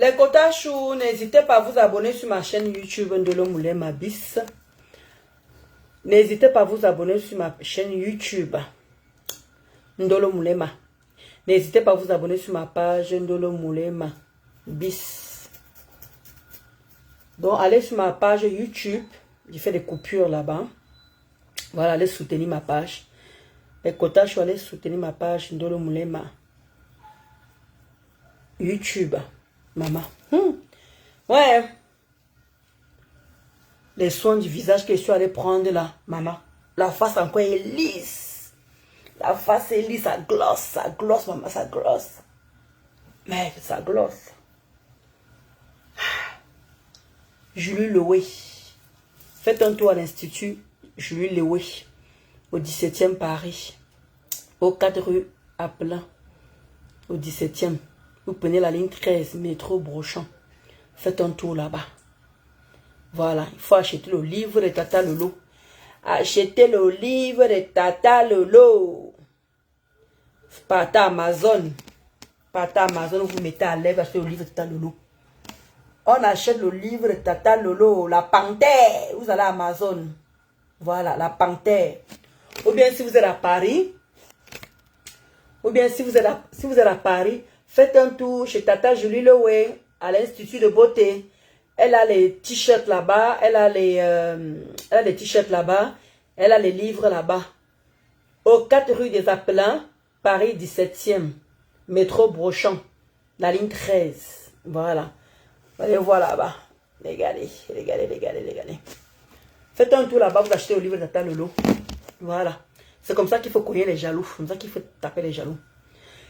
Les Kotachou, n'hésitez pas à vous abonner sur ma chaîne YouTube Ndolo Moulema Bis. N'hésitez pas à vous abonner sur ma chaîne YouTube Ndolo Moulema. N'hésitez pas à vous abonner sur ma page Ndolo Moulema Bis. Donc, allez sur ma page YouTube. Je fais des coupures là-bas. Voilà, allez soutenir ma page. Les Kotachou, allez soutenir ma page Ndolo Moulema YouTube. Maman. Ouais. Les soins du visage que je suis allé prendre là, maman. La face encore est lisse. La face est lisse, ça glosse, maman, ça glosse. Mais ça glosse. Julie Loué. Faites un tour à l'Institut Julie Loué, au 17e Paris, au 4 rue Apelin, au 17e. Vous prenez la ligne 13, métro Brochon. Faites un tour là-bas. Voilà, il faut acheter le livre de Tata Lolo. Achetez le livre de Tata Lolo. Partez à Amazon. Partez à Amazon, vous mettez à l'aise, achetez le livre de Tata Lolo. On achète le livre de Tata Lolo, La Panthère. Vous allez à Amazon. Voilà, La Panthère. Ou bien si vous êtes à Paris. Ou bien si vous êtes à Paris. Faites un tour chez Tata Julie Loué à l'Institut de beauté. Elle a les t-shirts là-bas. Elle a les t-shirts là-bas. Elle a les livres là-bas. Au 4 rue des Apelins, Paris 17e. Métro Brochon. La ligne 13. Voilà. Allez voir là-bas. Regardez. Faites un tour là-bas. Vous achetez le livre de Tata Lolo. Voilà. C'est comme ça qu'il faut cogner les jaloux. C'est comme ça qu'il faut taper les jaloux.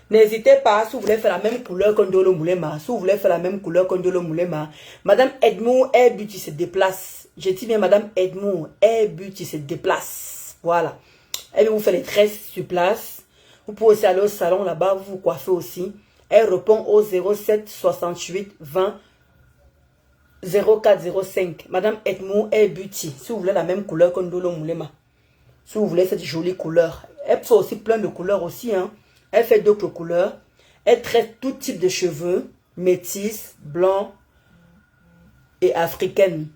N'hésitez pas, si vous voulez faire la même couleur que Ndolo Moulema, si vous voulez faire la même couleur que Ndolo Moulema, Madame Edmour Air Beauty se déplace. Je dis bien Madame Edmour Air Beauty se déplace. Voilà. Elle vous fait les tresses sur place. Vous pouvez aussi aller au salon là-bas, vous vous coiffez aussi. Elle répond au 07 68 20 0405. Madame Edmour Air Beauty, si vous voulez la même couleur que Ndolo Moulema. Si vous voulez cette jolie couleur. Elle fait aussi plein de couleurs aussi, hein. Elle fait d'autres couleurs. Elle traite tout type de cheveux. Métis, blanc et africaine.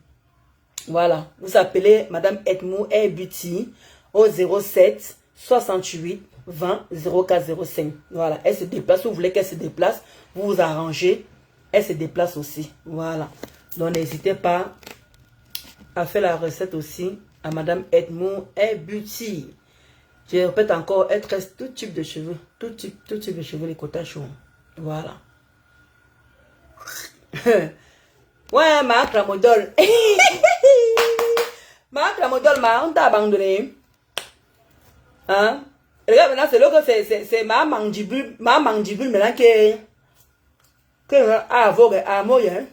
Voilà. Vous appelez Madame Edmour Air Beauty au 07 68 20 0405. Voilà. Elle se déplace. Si vous voulez qu'elle se déplace, vous vous arrangez. Elle se déplace aussi. Voilà. Donc n'hésitez pas à faire la recette aussi à Madame Edmour Air Beauty. Je répète encore, elle traite tout type de cheveux. Tout type de cheveux, les Kotachou. Voilà. Ouais, ma cramodol. Ma cramodol, on t'a abandonné. Hein? Regarde maintenant, c'est là que c'est ma mandibule maintenant que à vogue, à mode, hein?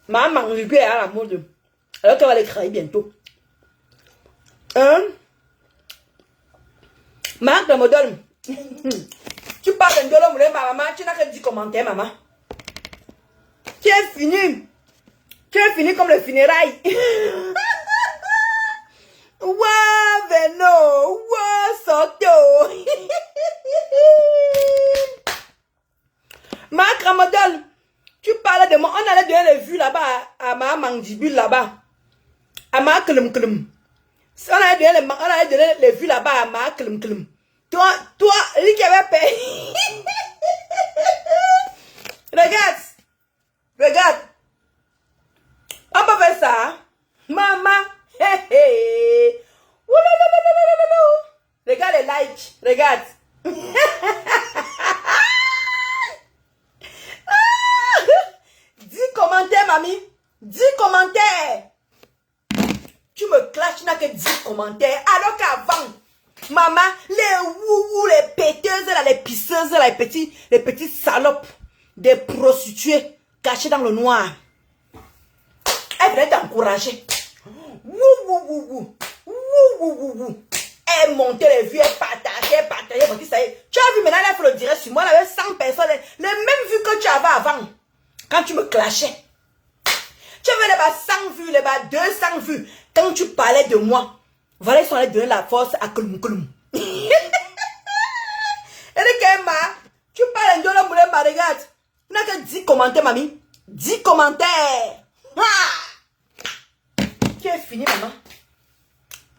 Ma mandibule à la mode. Alors qu'elle va les créer bientôt. Hein? Marc de modèle. Tu parles de Ndolo Moulema, maman. Tu n'as que 10 commentaires, maman. Tu es fini. Tu es fini comme le funérail. Ouah, Veno. Ouah, Soto. Marc de modèle. Tu parles de moi. On allait donner les vues là-bas à ma mandibule là-bas. À ma klum. On allait donner les vues là-bas à ma klum. Toi, lui qui avait payé. Regarde. On peut faire ça. Maman. Regarde les likes. Regarde. 10 commentaires, mamie. 10 commentaires. Tu me clashes, tu n'as que 10 commentaires. Alors qu'avant, maman, les wouhou, les péteuses, là, les pisseuses, là, les petites salopes, des prostituées cachées dans le noir. Elle venait t'encourager. Wouhou. Elle montait les vues, elle partageait, parce que ça y est. Tu as vu maintenant, elle a fait le direct sur moi, elle avait 100 personnes, les mêmes vues que tu avais avant, quand tu me clashais. Tu avais les bas 100 vues, les bas 200 vues. Quand tu parlais de moi, voilà, ils sont allés donner la force à Klum. Et le Kemba, tu parles de Ndolo Moulema, regarde. Tu n'as que 10 commentaires, mamie. 10 commentaires. Ah! Tu es fini, maman.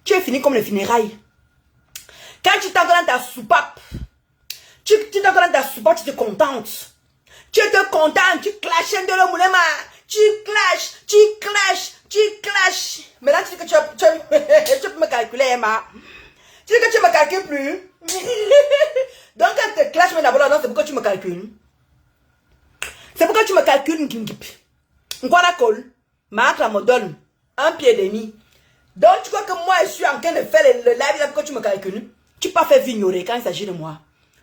Tu es fini comme les funérailles. Quand tu t'entends dans ta soupape, tu t'entends dans ta soupape, tu te contentes. Tu te contentes, tu clashes de l'homme. Tu clashes. Maintenant, tu dis que tu peux me calculer, ma. Tu dis que tu ne me calcules plus. Donc, quand tu te clashes, mais d'abord, non, c'est pourquoi tu me calcules. C'est pourquoi tu me calcules, Nkwana ma me donne un pied et demi. Donc, tu crois que moi, je suis en train de faire le live là, pourquoi tu me calcules? Tu peux pas faire vignorer quand il s'agit de moi.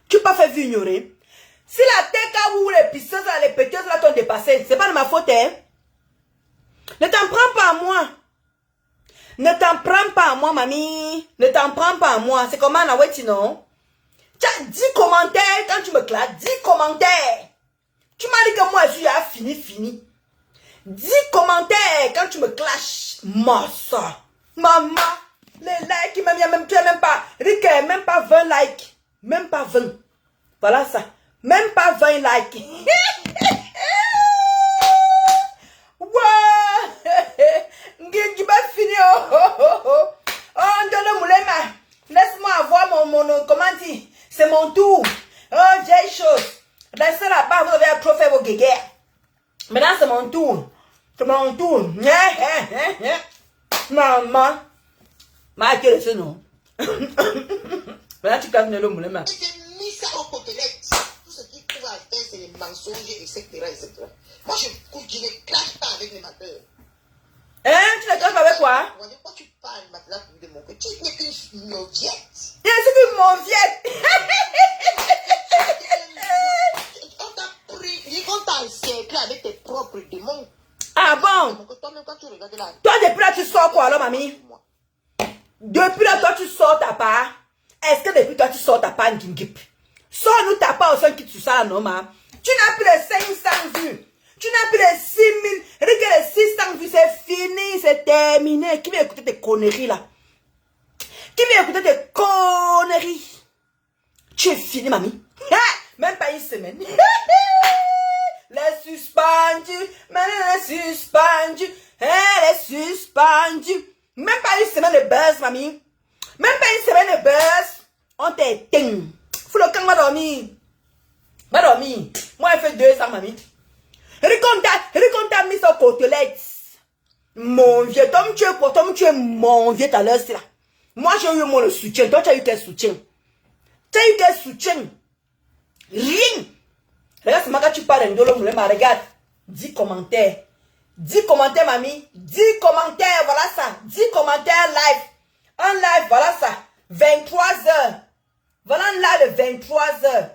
Tu peux pas faire vignorer. Si la TK ou les pisseuses, les péteuses là t'ont dépassé, c'est pas de ma faute, hein. Ne t'en prends pas à moi. Ne t'en prends pas à moi, mamie. Ne t'en prends pas à moi. C'est comment, Naweti, non? Tu as 10 commentaires quand tu me classes. 10 commentaires. Tu m'as dit que moi, je suis fini. 10 commentaires quand tu me clashes. Massa. Maman. Les likes, tu n'as même pas. Rick, même pas 20 likes. Même pas 20. Voilà ça. Même pas 20 likes. Tu vas finir. Oh, donne moulema. Laisse-moi avoir mon comment dire. C'est mon tour. Oh, j'ai chose. Restez là-bas, vous avez trop fait vos guéguerres. Maintenant, c'est mon tour. C'est mon tour. Maman. Ma gueule, c'est non. Maintenant, tu casses le moulema. Mis ça aux côtelettes. Tout ce qui trouve à faire, c'est les mensonges, etc. Moi, je ne clash pas avec les mateurs. Hein? Tu ne clashes pas avec quoi? De quoi tu parles maintenant de mon côté? Tu n'es qu'une mauviette. Je suis une mauviette. On t'a pris, on t'a encerclé avec tes propres démons. Ah bon? Toi-même, quand tu regardes là. Toi, depuis là, tu sors quoi alors, mamie? Depuis là, toi, tu sors ta part. Est-ce que depuis toi, tu sors ta part, Ngingip? Sors-nous ta part au sein qui tu sors, non, ma? Tu n'as plus les 500 vues. Tu n'as plus les 6000. Regarde les 600 vues, c'est fini, c'est terminé. Qui vient écouter tes conneries là? Qui vient écouter tes conneries? Tu es fini, mamie. Même pas une semaine. Les suspendus. Maintenant, les suspendus. Les suspendus. Même pas une semaine de buzz, mamie. Même pas une semaine de buzz. On t'éteint. Fou le camp m'a dormi. M'a dormi. Moi, elle fait 2 ans, mamie. Regarde, t'as mis sur côtelette. Mon vieux, Tom, tu es quoi? Tom, tu es mon vieux tout à l'heure, c'est là. Moi, j'ai eu mon soutien. Toi, tu as eu quel soutien? Tu as eu quel soutien? Rien. Regarde, c'est moi quand tu parles de l'homme, regarde. 10 commentaires. 10 commentaires, mamie. 10 commentaires, voilà ça. 10 commentaires live. Un live, voilà ça. 23 heures. Voilà un live de 23 heures.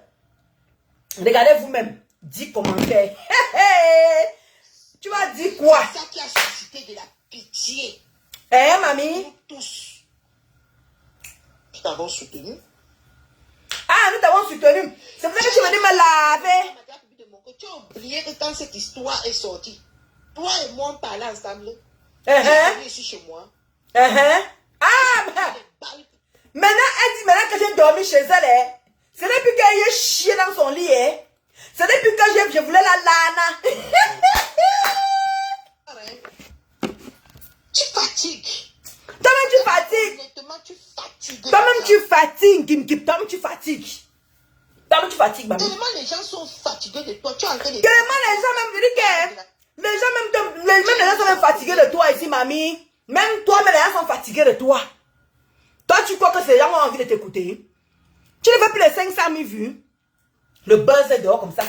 Regardez vous-même. 10 commentaires. Tu vas dire quoi? C'est ça qui a suscité de la pitié. Hein, mamie? Nous tous. Nous t'avons soutenu. Ah, nous t'avons soutenu. C'est pour ça que tu me dis me laver. Tu as oublié que quand cette histoire est sortie, toi et moi on parlait ensemble. Je suis chez moi. Ah, maintenant, elle dit maintenant que j'ai dormi chez elle. Hein. Ce n'est plus qu'elle est chiée dans son lit. Hein. Ce n'est plus que je voulais la lana. Tu fatigues. Toi-même, tu fatigues. Honnêtement, tu fatigues. Toi-même, tu fatigues. Toi-même, tu fatigues. Toi-même, tu fatigues, maman. Tellement les gens sont fatigués de toi. Tu es en train de... Tellement les gens même, je dis que les gens sont même fatigués de toi ici, mamie. Même toi, mais les gens sont fatigués de toi. Toi, tu crois que ces gens ont envie de t'écouter? Tu ne veux plus les 500 000 vues? Le buzz est dehors comme ça.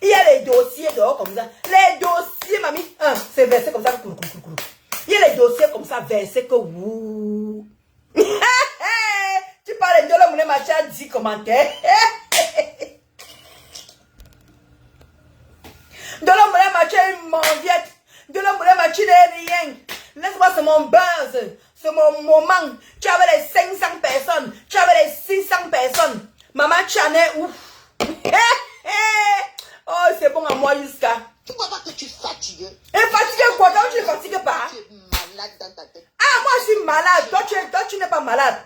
Il y a les dossiers dehors comme ça. Les dossiers, mamie, c'est versé comme ça. Il y a les dossiers comme ça, versés que vous. Tu parles de l'homme, machin, 10 commentaires. De l'homme, machin, mon viette. De l'homme, machin, rien. Laisse-moi, c'est mon buzz. C'est mon moment. Tu avais les 500 personnes. Tu avais les 600 personnes. Maman, tu en es où? Oh, c'est bon à moi jusqu'à. Tu vois pas que tu es fatigué? Et fatigué quoi? Donc tu ne fatigues pas? Tu es malade dans ta tête. Ah, moi je suis malade. Toi, tu n'es pas malade.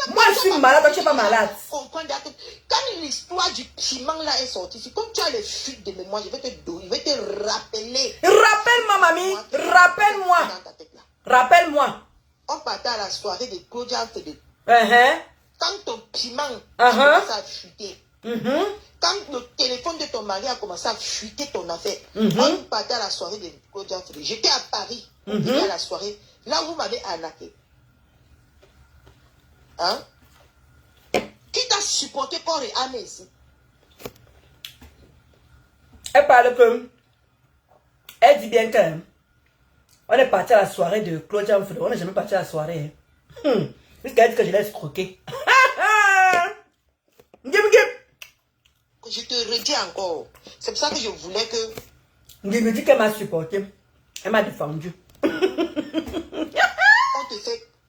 Moi, je suis malade, toi, tu n'es pas malade. Quand l'histoire du piment là est sortie, c'est comme tu as les fuites de mémoire, je vais te rappeler. Rappelle-moi, mamie. Rappelle-moi. Rappelle-moi. On partait à la soirée de Claudia Fede. Quand ton piment a commencé à fuiter, quand le téléphone de ton mari a commencé à fuiter ton affaire, on partait à la soirée de Claudia Fede. J'étais à Paris, on était à la soirée, là où vous m'avez arnaqué. Hein? Qui t'a supporté corps et âme ici? Elle parle que... Elle dit bien que... On est parti à la soirée de Claudia Mfede. On n'est jamais parti à la soirée. Puisqu'elle dit que je l'ai escroqué. Je te redis encore. C'est pour ça que je voulais que... Je me dis qu'elle m'a supporté. Elle m'a défendu.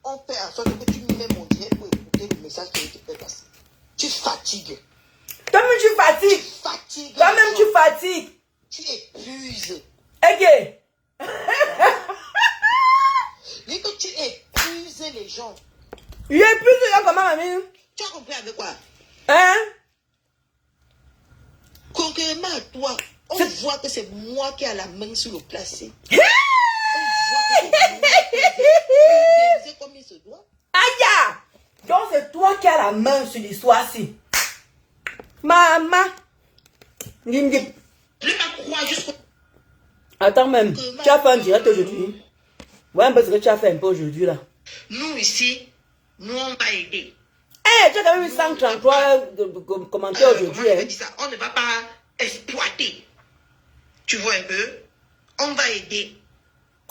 On fait en sorte que tu mets mon direct pour écouter le message que je te fais passer. Tu fatigues. Toi-même tu fatigues. Tu fatigues. Toi-même tu fatigues. Tu épuises. Ok. Dis que tu épuises les gens. Il épuise les gens comment, mamie? Tu as compris avec quoi? Hein? Concrètement à toi, on voit que c'est moi qui ai la main sur le placé. On voit que c'est moi qui ai organisé comme il se doit. Aïe! Donc c'est toi qui as la main sur l'histoire-ci. Maman. Je ne vais pas croire jusqu'au... Attends même, tu as fait un direct aujourd'hui. Ouais, un peu ce que tu as fait un peu aujourd'hui là. Nous ici, nous on va aider. Eh, tu as quand même eu 133 commentaires aujourd'hui. On ne va pas exploiter. Tu vois un peu? On va aider.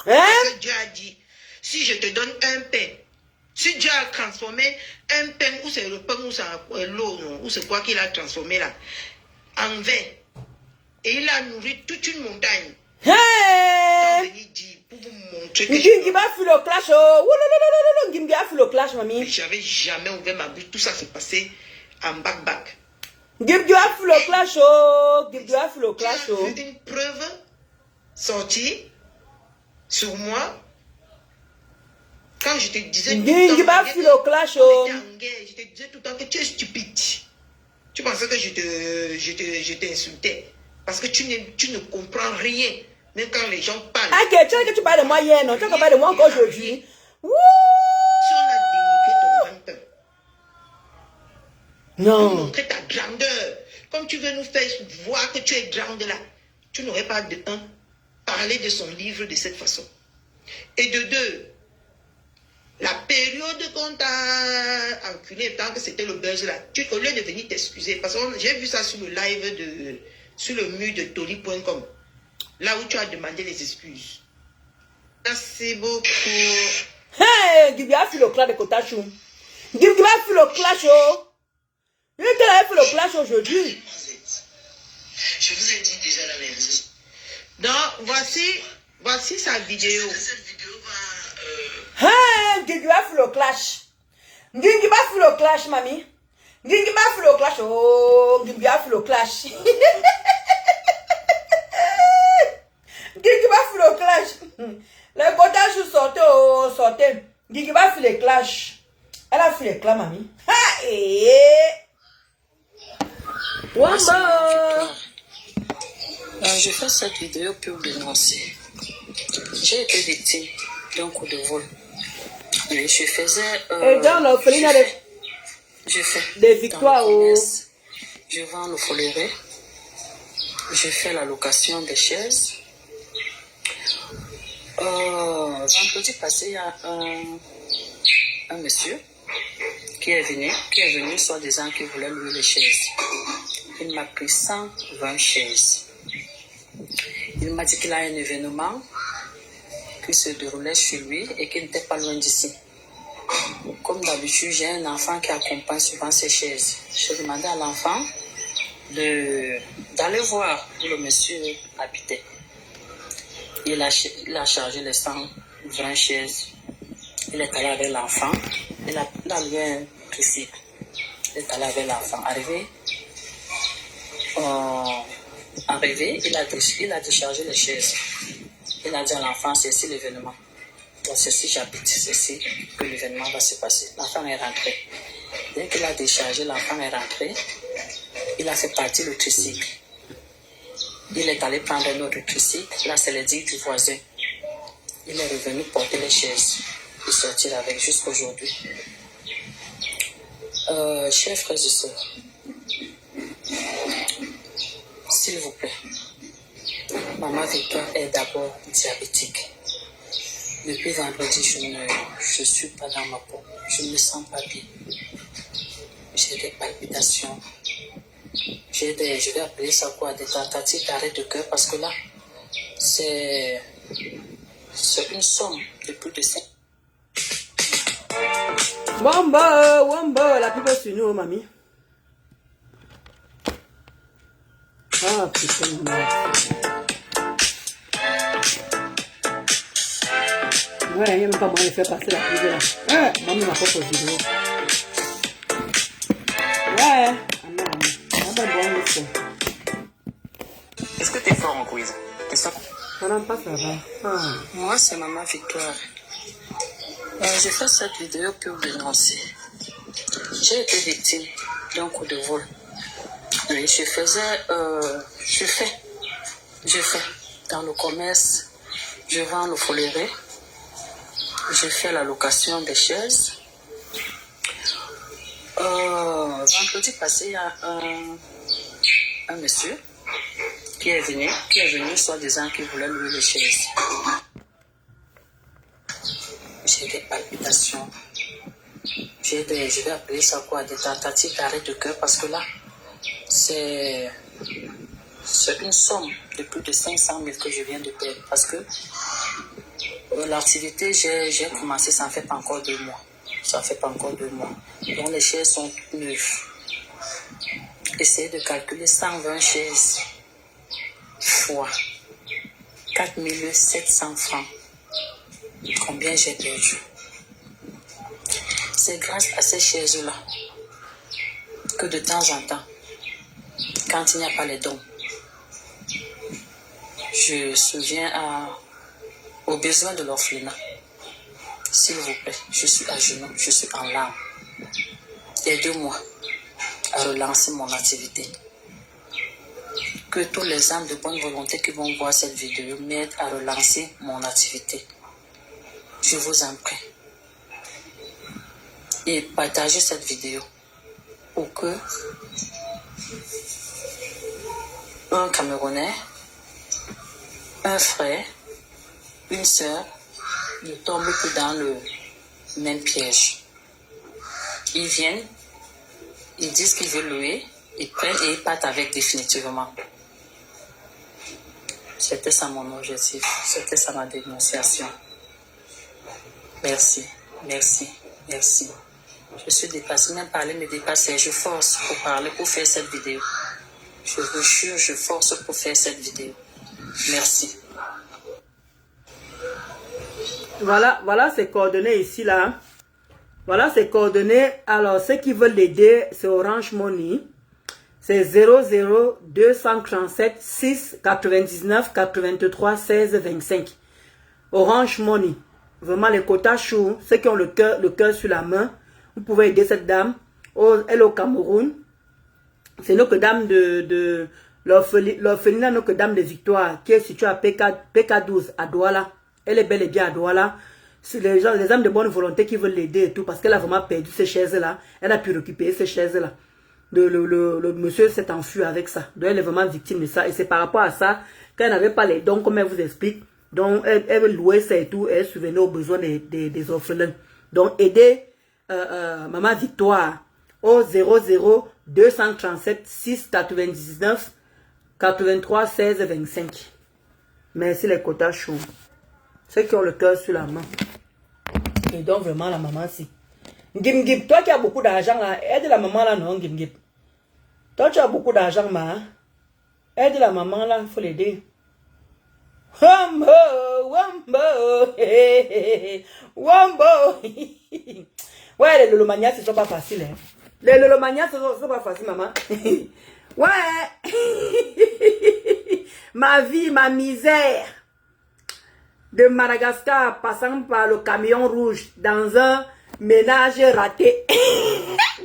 Hein? Parce que Dieu a dit, si je te donne un pain, si Dieu a transformé un pain, ou c'est le pain, ou c'est l'eau, ou c'est quoi qu'il a transformé là, en vin, et il a nourri toute une montagne. Hey! Pour vous montrer que Ngimbi va faire le clash. Oh, Ngimbi a fait le clash, mamie. j'avais jamais ouvert ma bouche. Tout ça s'est passé en back. Ngimbi a fait le clash. Oh, Ngimbi a fait le clash. Tu as vu une preuve sortie sur moi quand je te disais Ngimbi a fait le clash. Oh. Je te disais tout le temps que tu es stupide. Tu pensais que je t'insultais parce que tu ne comprends rien. Même quand les gens parlent. Ah, tu sais que tu parles de moi hier, non? Tu as parlé de moi encore aujourd'hui. Si on a dénigré ton grand-père, non. pour montrer ta grandeur, comme tu veux nous faire voir que tu es grande là, tu n'aurais pas de un, parler de son livre de cette façon. Et de deux, la période qu'on t'a enculé, tant que c'était le buzz là, au lieu de venir t'excuser, parce que j'ai vu ça sur le live sur le mur de tori.com. Là où tu as demandé les excuses. Merci beaucoup. Hey, Gibi a fait le clash de Kotachou. Gibi a fait le clash. Oh. Il a fait le clash aujourd'hui. Je vous ai dit déjà la même chose. Donc, voici sa vidéo. Cette vidéo va... Hey, Gibi a fait le clash. Gibi a fait le clash, mamie. Gibi a fait le clash. Oh, Gibi a fait le clash. Gigi va faire le clash. Les Kotachou sortaient. Gigi va faire le clash. Elle a fait le clash, mamie. Ha, Je fais cette vidéo pour dénoncer. J'ai été victime d'un coup de vol. Et je faisais... je fais des victoires. Je vends le foléré. Je fais la location des chaises. Vendredi passé, il y a un monsieur qui est venu soi-disant qui voulait louer les chaises. Il m'a pris 120 chaises. Il m'a dit qu'il a un événement qui se déroulait chez lui et qui n'était pas loin d'ici. Comme d'habitude, j'ai un enfant qui accompagne souvent ces chaises. J'ai demandé à l'enfant d'aller voir où le monsieur habitait. Il a chargé les 120 chaises. Il est allé avec l'enfant. Il a loué un tricycle. Il est allé avec l'enfant. Arrivé, il a déchargé les chaises. Il a dit à l'enfant, c'est ici l'événement. Donc, c'est si j'habite, c'est ici que l'événement va se passer. L'enfant est rentré. Dès qu'il a déchargé, l'enfant est rentré. Il a fait partir le tricycle. Il est allé prendre un autre tricycle. Là, c'est le dit du voisin. Il est revenu porter les chaises et sortir avec jusqu'aujourd'hui. Chers frères et sœurs, s'il vous plaît, Maman Victoire est d'abord diabétique. Depuis vendredi, je ne suis pas dans ma peau. Je ne me sens pas bien. J'ai des palpitations. Je vais appeler ça quoi, des tentatives d'arrêt de cœur parce que là, c'est une somme de plus de 5. Wombo, la pub est sur nous, mamie. Ah, putain, ouais, il n'y a même pas moyen de faire passer la pub là. Ouais, maman m'a propre vidéo. Ouais, Est-ce que tu es fort en quiz? ça n'a pas, ça va. Ah. Moi, c'est Maman Victoire. J'ai fait cette vidéo pour dénoncer. J'ai été victime d'un coup de vol. Oui, je fais dans le commerce, je vends le foléré, je fais la location des chaises. Vendredi passé, il y a un monsieur qui est venu soi-disant qu'il voulait louer les chaises. J'ai des palpitations. Je vais appeler ça quoi, des tentatives d'arrêt de cœur parce que là, c'est une somme de plus de 500 000 que je viens de perdre parce que l'activité, j'ai commencé, ça ne fait pas encore 2 mois. Donc les chaises sont neuves. Essayez de calculer 120 chaises fois 4 700 francs. Combien j'ai perdu? C'est grâce à ces chaises-là que de temps en temps, quand il n'y a pas les dons, je souviens aux besoins de l'orphelinat. S'il vous plaît, je suis à genoux, je suis en larmes. Aidez-moi à relancer mon activité. Que tous les âmes de bonne volonté qui vont voir cette vidéo m'aident à relancer mon activité. Je vous en prie. Et partagez cette vidéo pour que un Camerounais, un frère, une sœur ne tombent plus dans le même piège. Ils viennent, ils disent qu'ils veulent louer, ils prennent et ils partent avec définitivement. C'était ça mon objectif, c'était ça ma dénonciation. Merci. Je suis dépassée, même parler me dépassait. Je force pour parler, pour faire cette vidéo. Je vous jure, je force pour faire cette vidéo. Merci. Voilà ces coordonnées ici là. Voilà ces coordonnées. Alors ceux qui veulent l'aider, c'est Orange Money. C'est 00 237 6 99 83 16 25. Orange Money. Vraiment les quotas chauds, ceux qui ont le cœur sur la main, vous pouvez aider cette dame. Elle est au Cameroun. C'est Notre-Dame de l'orphelinat Notre-Dame de Victoire qui est située à PK12 à Douala. Elle est bel et bien à Douala. C'est les âmes de bonne volonté qui veulent l'aider et tout parce qu'elle a vraiment perdu ces chaises-là. Elle a pu récupérer ces chaises-là. Le monsieur s'est enfui avec ça. Donc elle est vraiment victime de ça. Et c'est par rapport à ça qu'elle n'avait pas les dons comme elle vous explique. Donc elle louait ça et tout. Et elle subvenait aux besoins des orphelins. Donc aidez Maman Victoire au 00 237 6 99 83 16 25. Merci les quotas chauds. Ceux qui ont le cœur sur la main. Et donc vraiment la maman si. Ngim, toi qui as beaucoup d'argent là, aide la maman là non Ngim. Toi tu as beaucoup d'argent ma. Aide la maman là, il faut l'aider. Wombo. Ouais, les lolomanias ce sont pas facile hein. Les lolomanias ce sont pas facile maman. Ouais. Ma vie, ma misère. de Madagascar passant par le camion rouge dans un ménage raté.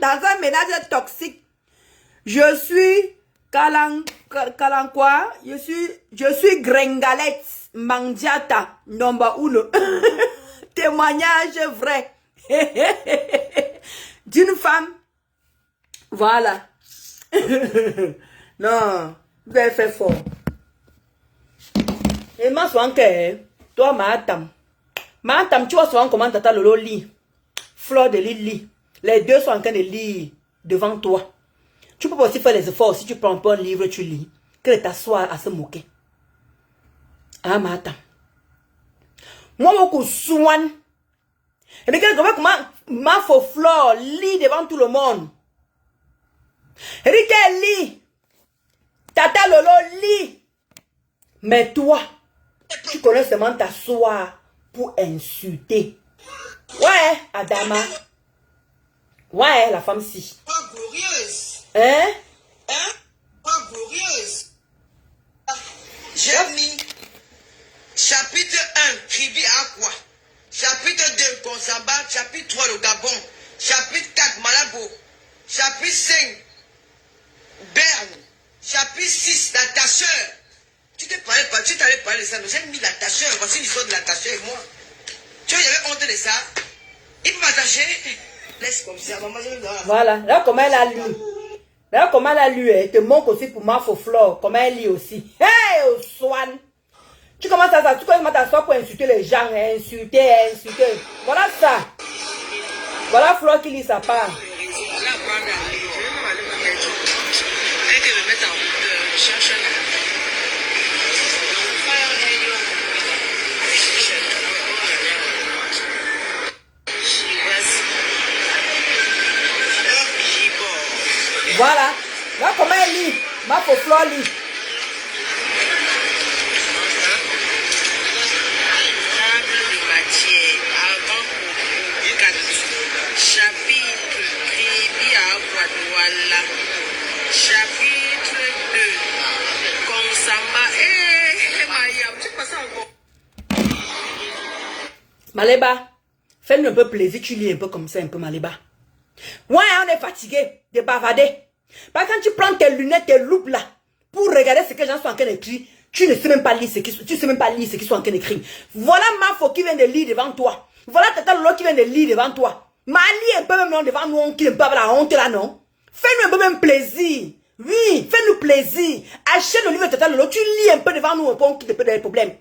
Dans un ménage toxique. Je suis Kalankwa. Je suis Grengalette Mandiata number 1. Témoignage vrai. D'une femme. Voilà. Non, vous avez fait fort. Et moi, souvent que toi, Matam, tu vois souvent comment Tata Lolo lit. Fleur de lit. Les deux sont en train de lire devant toi. Tu peux aussi faire les efforts. Si tu prends pas un livre, tu lis. Que de t'asseoir à se moquer. Ah, Matam. Moi, beaucoup soin. Et regarde comment ma faux Flore lit devant tout le monde. Rika lit. Tata Lolo lit. Mais toi, tu connais seulement t'asseoir pour insulter. Ouais, Adama. Ouais, la femme si. Pas glorieuse. Hein? Hein? Pas glorieuse. J'ai mis chapitre 1, Tribu à quoi? Chapitre 2, Konsamba. Chapitre 3, le Gabon. Chapitre 4, Malabo. Chapitre 5, Berne. Chapitre 6, la tacheur. Tu t'allais parler de ça. J'ai mis la tacheur. Voici l'histoire de la tacheur et moi. Tu vois, j'avais honte de ça. Il peut m'attacher. Laisse comme ça. Maman, je vais voir. Voilà. Là, comment elle a lu. Là, comment elle a lu. Elle te montre aussi pour ma faux Flore. Comment elle lit aussi. Hey, Swan. Tu commences à t'asseoir pour insulter les gens. Insulter. Voilà ça. Voilà Flore qui lit sa part. Voilà. Là, comment elle lit. Ma faux Flore lit. Chapitre 2, Konsamba et Mayam. Tu passes encore. Maléba, fais-nous un peu plaisir, tu lis un peu comme ça, un peu Maléba. Ouais, on est fatigué de bavarder. Parce que quand tu prends tes lunettes, tes loupes là, pour regarder ce que les gens sont en train d'écrire, tu ne sais même pas lire ce qu'ils sont en train d'écrire. Voilà Mafo qui vient de lire devant toi. Voilà Tata Lolo qui vient de lire devant toi. Lis un peu même non, devant nous, qui ne peut pas avoir la honte là, non? Fais-nous un peu même plaisir. Oui, fais-nous plaisir. Achète le livre de Tata Lolo, tu lis un peu devant nous, on quitte un peu des problèmes.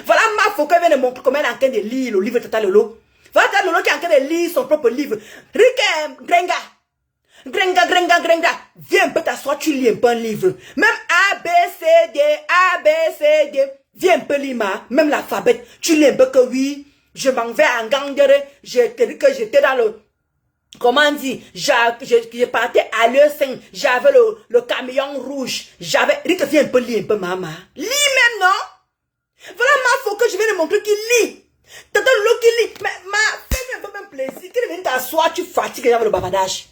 Voilà Mafo qui vient de montrer comment elle est en train de lire le livre de Tata Lolo. Voilà Tata Lolo qui est en train de lire son propre livre. Rick Grenga. Viens un peu t'asseoir, tu lis un peu un livre. Même A, B, C, D. Viens un peu lire même l'alphabet. Tu lis un peu que oui, je m'en vais en Gangere. J'étais dans le... Comment on dit? Je partais à l'heure 5. J'avais le camion rouge. Rick, viens un peu lire un peu, maman. Lis même, non? Voilà faut que je viens de montrer qu'il lit. Tata Lolo qui lit. Mais fais-moi un peu même plaisir. Qu'il vienne t'asseoir, tu fatigues avec le bavardage.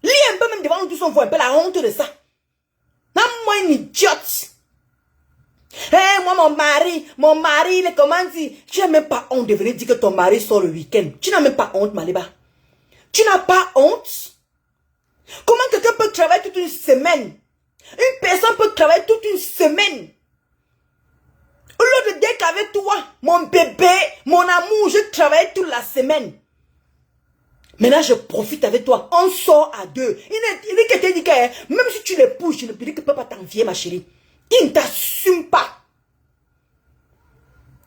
Lis un peu même devant nous tous, on voit un peu la honte de ça. Non, moi, une idiote. Moi, mon mari, il est comment dire? Tu n'as même pas honte de venir dire que ton mari sort le week-end. Tu n'as même pas honte, Maléba. Tu n'as pas honte? Comment quelqu'un peut travailler toute une semaine? Une personne peut travailler toute une semaine. Au lieu de dire qu'avec toi, mon bébé, mon amour, je travaille toute la semaine. Maintenant, je profite avec toi. On sort à deux. Il dit que tu dis que même si tu l'épouses, je ne peux dire que peut pas t'envier, ma chérie. Il ne t'assume pas.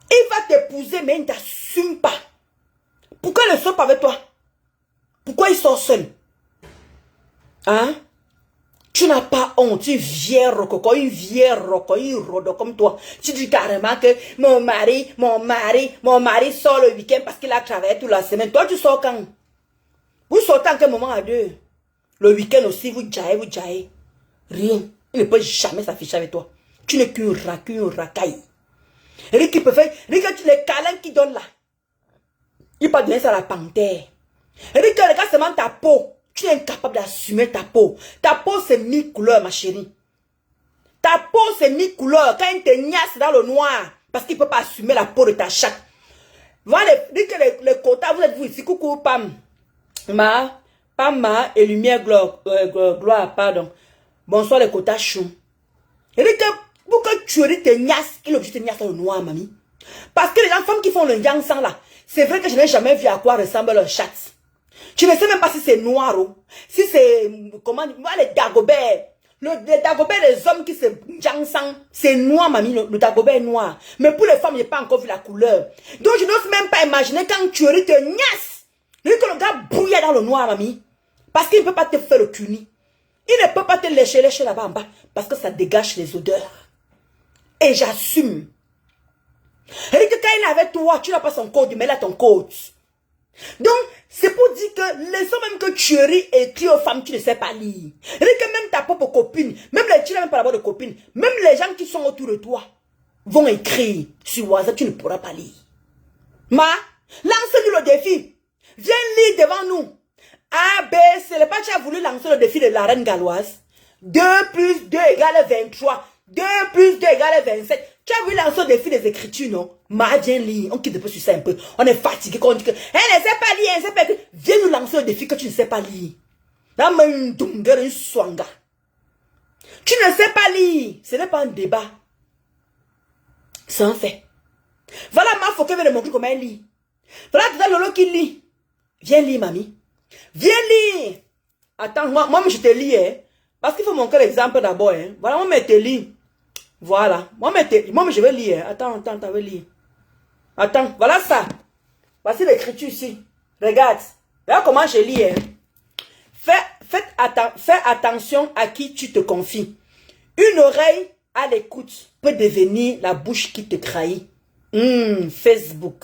Il va t'épouser, mais il ne t'assume pas. Pourquoi il ne sort pas avec toi? Pourquoi il sort seul? Hein? Tu n'as pas honte, une vieille rococo, une rodo comme toi. Tu dis carrément que mon mari sort le week-end parce qu'il a travaillé toute la semaine. Toi, tu sors quand? Vous sortez en quel moment à deux? Le week-end aussi, vous jaillez. Rien. Il ne peut jamais s'afficher avec toi. Tu n'es qu'une racaille. Rick, il peut faire. Rick, les câlins qu'il donne là. Il peut donner ça à la panthère. Rick, regarde seulement ta peau. Tu es incapable d'assumer ta peau. Ta peau, c'est mi-couleur, ma chérie. Ta peau, c'est mi-couleur. Quand il te niasse dans le noir, Parce qu'il ne peut pas assumer la peau de ta chatte. Voilà, dites que les quotas, vous êtes vous ici, coucou, Pam. Pam, et Lumière, gloire, pardon. Bonsoir, les quotas chou. Et dites que, pour que tu te niasses, il est obligé de te niasser le noir, mamie. Parce que les gens, femmes qui font le yang sang là, c'est vrai que je n'ai jamais vu à quoi ressemble leur chatte. Tu ne sais même pas si c'est noir ou si c'est, comment, moi les dagobert. Les dagobert, les hommes qui se yang sang, c'est noir, mamie, le dagobert est noir. Mais pour les femmes, je n'ai pas encore vu la couleur. Donc je n'ose même pas imaginer quand tu te niasses. Que le gars bouille dans le noir, mamie. Parce qu'il ne peut pas te faire le cuni. Il ne peut pas te lécher là-bas en bas. Parce que ça dégage les odeurs. Et j'assume. Et que quand il est avec toi, tu n'as pas son code, mais il a ton code. Donc, c'est pour dire que les hommes même que tu écrit aux femmes, tu ne sais pas lire. Et que même ta propre copine, même les tu n'as même pas d'abord de copine, même les gens qui sont autour de toi vont écrire sur WhatsApp, tu ne pourras pas lire. Lance-lui le défi. Viens lire devant nous. A, B, C. Le pas tu as voulu lancer le défi de la reine galloise. 2 plus 2 égale 23. 2 plus 2 égale 27. Tu as voulu lancer le défi des écritures, non? Viens lire. On quitte un peu sur ça un peu. On est fatigué quand on dit que elle ne sait pas lire, elle ne sait pas écrire. Viens nous lancer le défi que tu ne sais pas lire. Tu ne sais pas lire. Ce n'est pas un débat. C'est un fait. Voilà ma faut qu'elle vienne me montrer comment elle lit. Voilà tout à Lolo qui lit. Viens lire, mamie. Viens lire. Attends, moi je te lis, hein. Parce qu'il faut montrer l'exemple d'abord, hein. Voilà, moi je te lis. Voilà. Moi je vais lire. Hein. Attends, je vais lire. Attends, voilà ça. Voici l'écriture ici. Regarde. Regarde comment je lis, hein. Fais attention à qui tu te confies. Une oreille à l'écoute peut devenir la bouche qui te trahit. Facebook.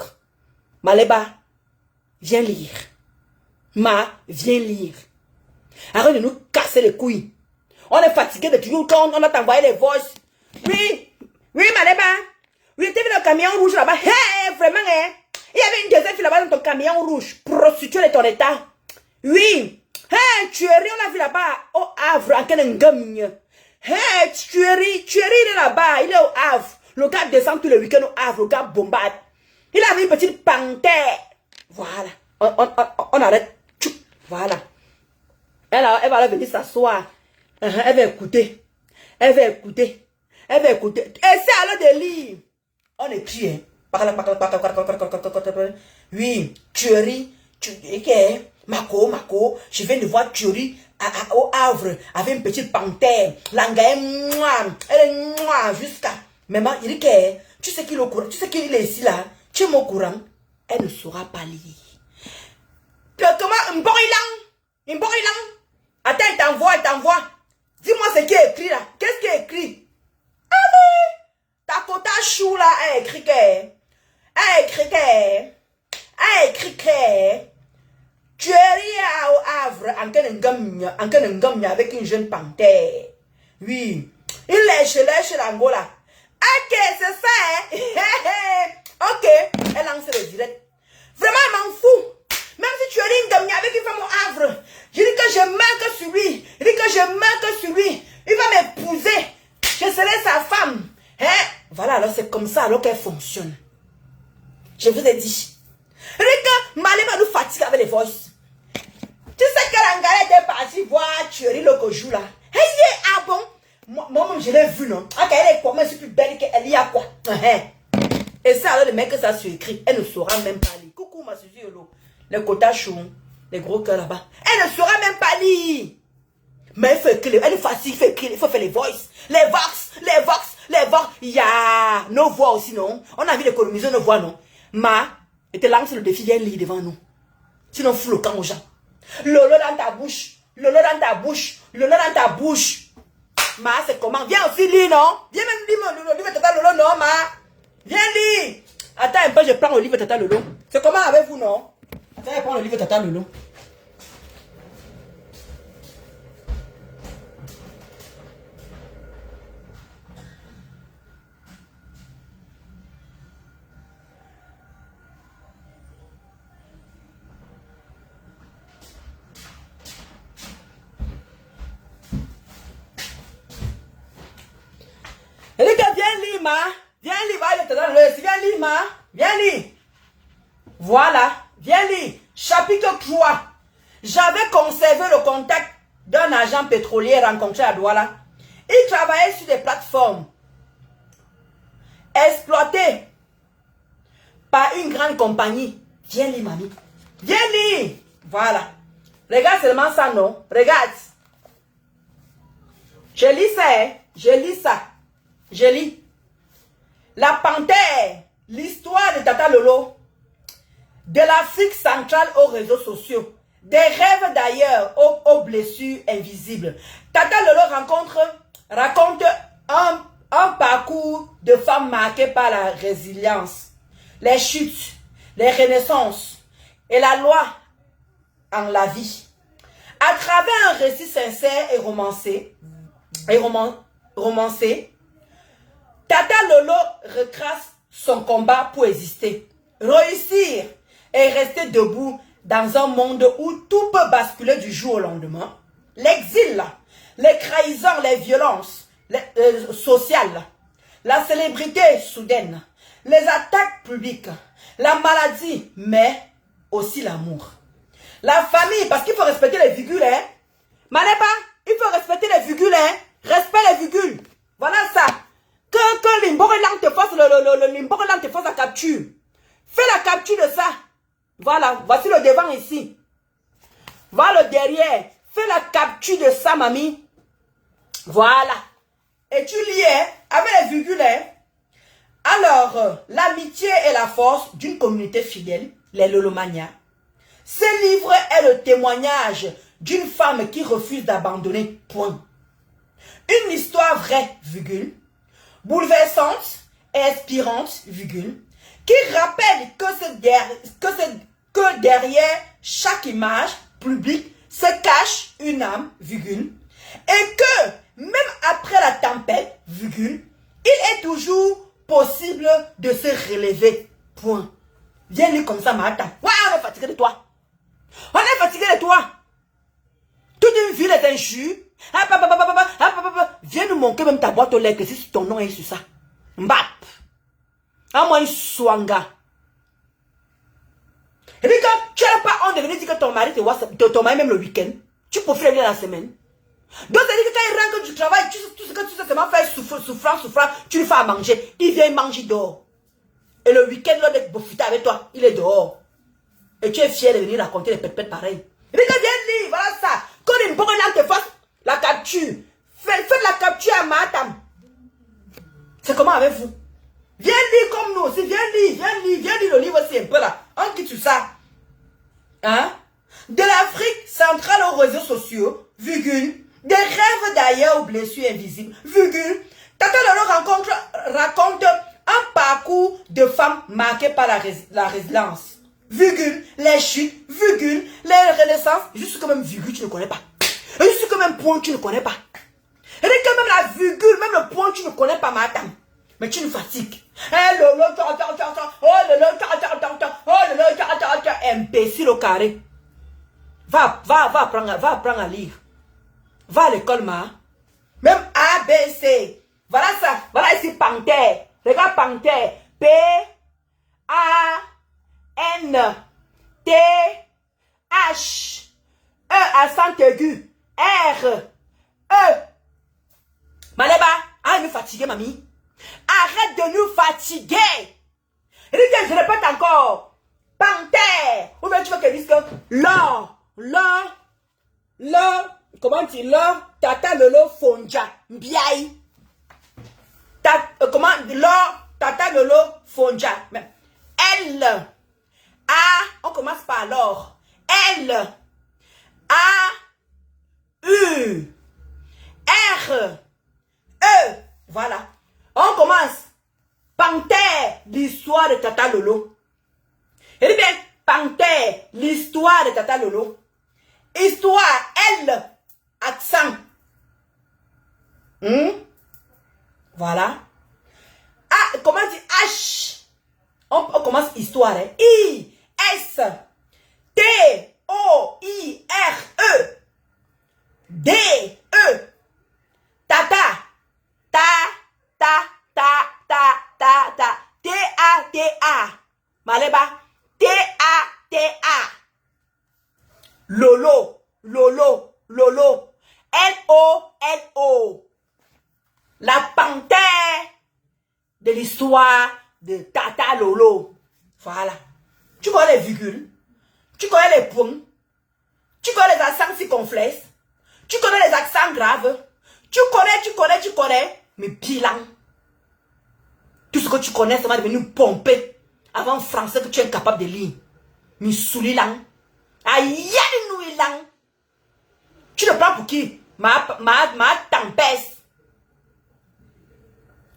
Maleba, viens lire. Viens lire. Arrête de nous casser les couilles. On est fatigué de toujours quand on a t'envoyé les voices. Oui, Maleba. Oui, t'as vu le camion rouge là-bas. Hey, vraiment, hein. Il y avait une deuxième fille là-bas dans ton camion rouge. Prostituée de ton état. Oui. Hey, tu es on l'a vu là-bas au Havre, en Kenengagne. Hey, tu es là-bas, il est au Havre. Le gars descend tous les week-ends au Havre, le gars bombarde. Il avait une petite panthère. Voilà. On arrête. Voilà. Elle va venir s'asseoir. Elle va écouter. Et c'est alors de lire. On écrit, hein. Oui, tuerie. Mako, je viens de voir tuerie au Havre avec une petite panthère. L'anga elle est jusqu'à. Maman, il dit que tu sais qu'il est au courant, tu sais qu'il est ici là. Tu es au courant. Elle ne saura pas lire. Comment un bon ilang. Attends, elle t'envoie. Dis-moi ce qui est écrit là. Qu'est-ce qui est écrit? Allez, ta quota chou là, elle écrit que. Tu es au Havre en Kenengamme avec une jeune panthère. Oui. Il lèche l'angola. Ok, c'est ça, hein? Ok. Elle lance le direct. Vraiment, elle m'en fout. Même si tu es une gamme avec une femme au Havre, je dis que je marque sur lui. Il va m'épouser. Je serai sa femme. Hein? Voilà, alors c'est comme ça alors qu'elle fonctionne. Je vous ai dit. Rika, Malema nous fatigue avec les voices. Tu sais que l'Angara était partie voir Thierry Lokoju là. Hey, ah bon? Moi-même je l'ai vu, non? Ok, elle est quoi? Mais c'est plus belle qu'elle y a quoi? Et ça alors le mec que ça se écrit, elle ne saura même pas lire. Coucou ma Suzy Yolo. Les quotas chou, les gros cœurs là-bas. Elle ne saura même pas lire. Mais il faut écrire, elle est facile, il faut faire les voices. Les vox. Il y a nos voix aussi, non? On a envie d'économiser nos voix, non? Et te lance le défi, viens lire devant nous. Sinon, fous le camp aux gens. Lolo dans ta bouche. C'est comment? Viens aussi lire, non? Viens même lire le livre de Tata Lolo, non, Viens lire. Attends un peu, je prends le livre de Tata Lolo. C'est comment avec vous, non? Attends, je prends le livre de Tata Lolo. Viens lire, viens lire, va, ma. Viens lire. Voilà. Viens lire. Chapitre 3. J'avais conservé le contact d'un agent pétrolier rencontré à Douala. Il travaillait sur des plateformes exploitées par une grande compagnie. Viens lire, mamie. Viens lire. Voilà. Regarde seulement ça, non? Regarde. Je lis ça, hein? Je lis ça. Je lis. La panthère, l'histoire de Tata Lolo, de l'Afrique centrale aux réseaux sociaux, des rêves d'ailleurs aux blessures invisibles. Tata Lolo raconte un parcours de femmes marqué par la résilience, les chutes, les renaissances et la loi en la vie. À travers un récit sincère et romancé, Tata Lolo retrace son combat pour exister, réussir et rester debout dans un monde où tout peut basculer du jour au lendemain. L'exil, les trahisons, les violences sociales, la célébrité soudaine, les attaques publiques, la maladie, mais aussi l'amour. La famille, parce qu'il faut respecter les virgules, hein. Manépa, il faut respecter les virgules, hein. Respect les virgules. Voilà ça. Que l'Imboreland te fasse l'Imboreland te fasse la capture. Fais la capture de ça. Voilà, voici le devant ici. Voilà le derrière. Fais la capture de ça, mamie. Voilà. Et tu lis, hein, avec les virgules, hein. Alors, l'amitié et la force d'une communauté fidèle, les Lolomania. Ce livre est le témoignage d'une femme qui refuse d'abandonner, point. Une histoire vraie, virgule, bouleversante et inspirante, virgule, qui rappelle que derrière chaque image publique se cache une âme, virgule, et que même après la tempête, virgule, il est toujours possible de se relever, point. Viens lire comme ça, Martha. Ouais, on est fatigué de toi. On est fatigué de toi. Toute une ville est un jus. Viens nous montrer même ta boîte aux lettres si ton nom est sur ça. Mbap. À moi, une swanga. Et puis quand tu n'as pas honte de venir dire que ton mari te voit, ton mari même le week-end, tu peux faire la semaine. Donc, ça dit que quand il rentre du travail, tout ce que tu sais seulement faire souffrant, tu lui fais à manger. Il vient manger dehors. Et le week-end, là, d'être boffuté avec toi, il est dehors. Et tu es fier de venir raconter les pètes pareilles. Et puis quand viens lire, voilà ça. Quand une bonne te fasse la capture, faites la capture à Matam. C'est comment avec vous? Viens lire comme nous aussi, viens lire le livre aussi un peu là. On quitte sur ça. Hein? De l'Afrique centrale aux réseaux sociaux, virgule, des rêves d'ailleurs aux blessures invisibles, virgule, Tata Lolo raconte un parcours de femmes marqué par la résilience, virgule, les chutes, virgule, les renaissances, juste quand même virgule tu ne connais pas. Et juste quand même point tu ne connais pas. Et quand même la virgule, même le point tu ne connais pas, madame. Mais tu nous fatigues. Imbécile au carré. Va apprendre à lire. Va à l'école, ma. Même A, B, C. Voilà ça. Voilà ici, panthère. Regarde panthère. P, A, N, T, H, E, accent aigu. R, E. Maleba, ah, nous fatiguer, mamie. Arrête de nous fatiguer. Et je répète encore. Panthère. Ou bien tu veux qu'elle dise que l'or, comment tu dis, l'or, Tata Lolo Fonja, Mbiaï. Comment, l'or, Tata Lolo Fonja. L, A, on commence par l'or. L, A, U, R, E. Voilà. On commence. Panthère, l'histoire de Tata Lolo. Et bien, panthère, l'histoire de Tata Lolo. Histoire, L, accent. Voilà. A, comment dire H. On commence histoire. Hein? I, S, T, O, I, R, E. D, E. Tata. Ta. T, A, T, Maleba. T-A-T-A. Lolo. Lolo. Lolo. L-O-L-O. La panthère de l'histoire de Tata Lolo. Voilà. Tu connais les virgules. Tu connais les points. Tu connais les accents circonflexes. Tu connais les accents graves. Tu connais. Mais bilan. Tout ce que tu connais, ça va devenir pompé. Avant français que tu es incapable de lire. Mais souli lang. Aïe, nous lang. Tu le prends pour qui? Ma tempête.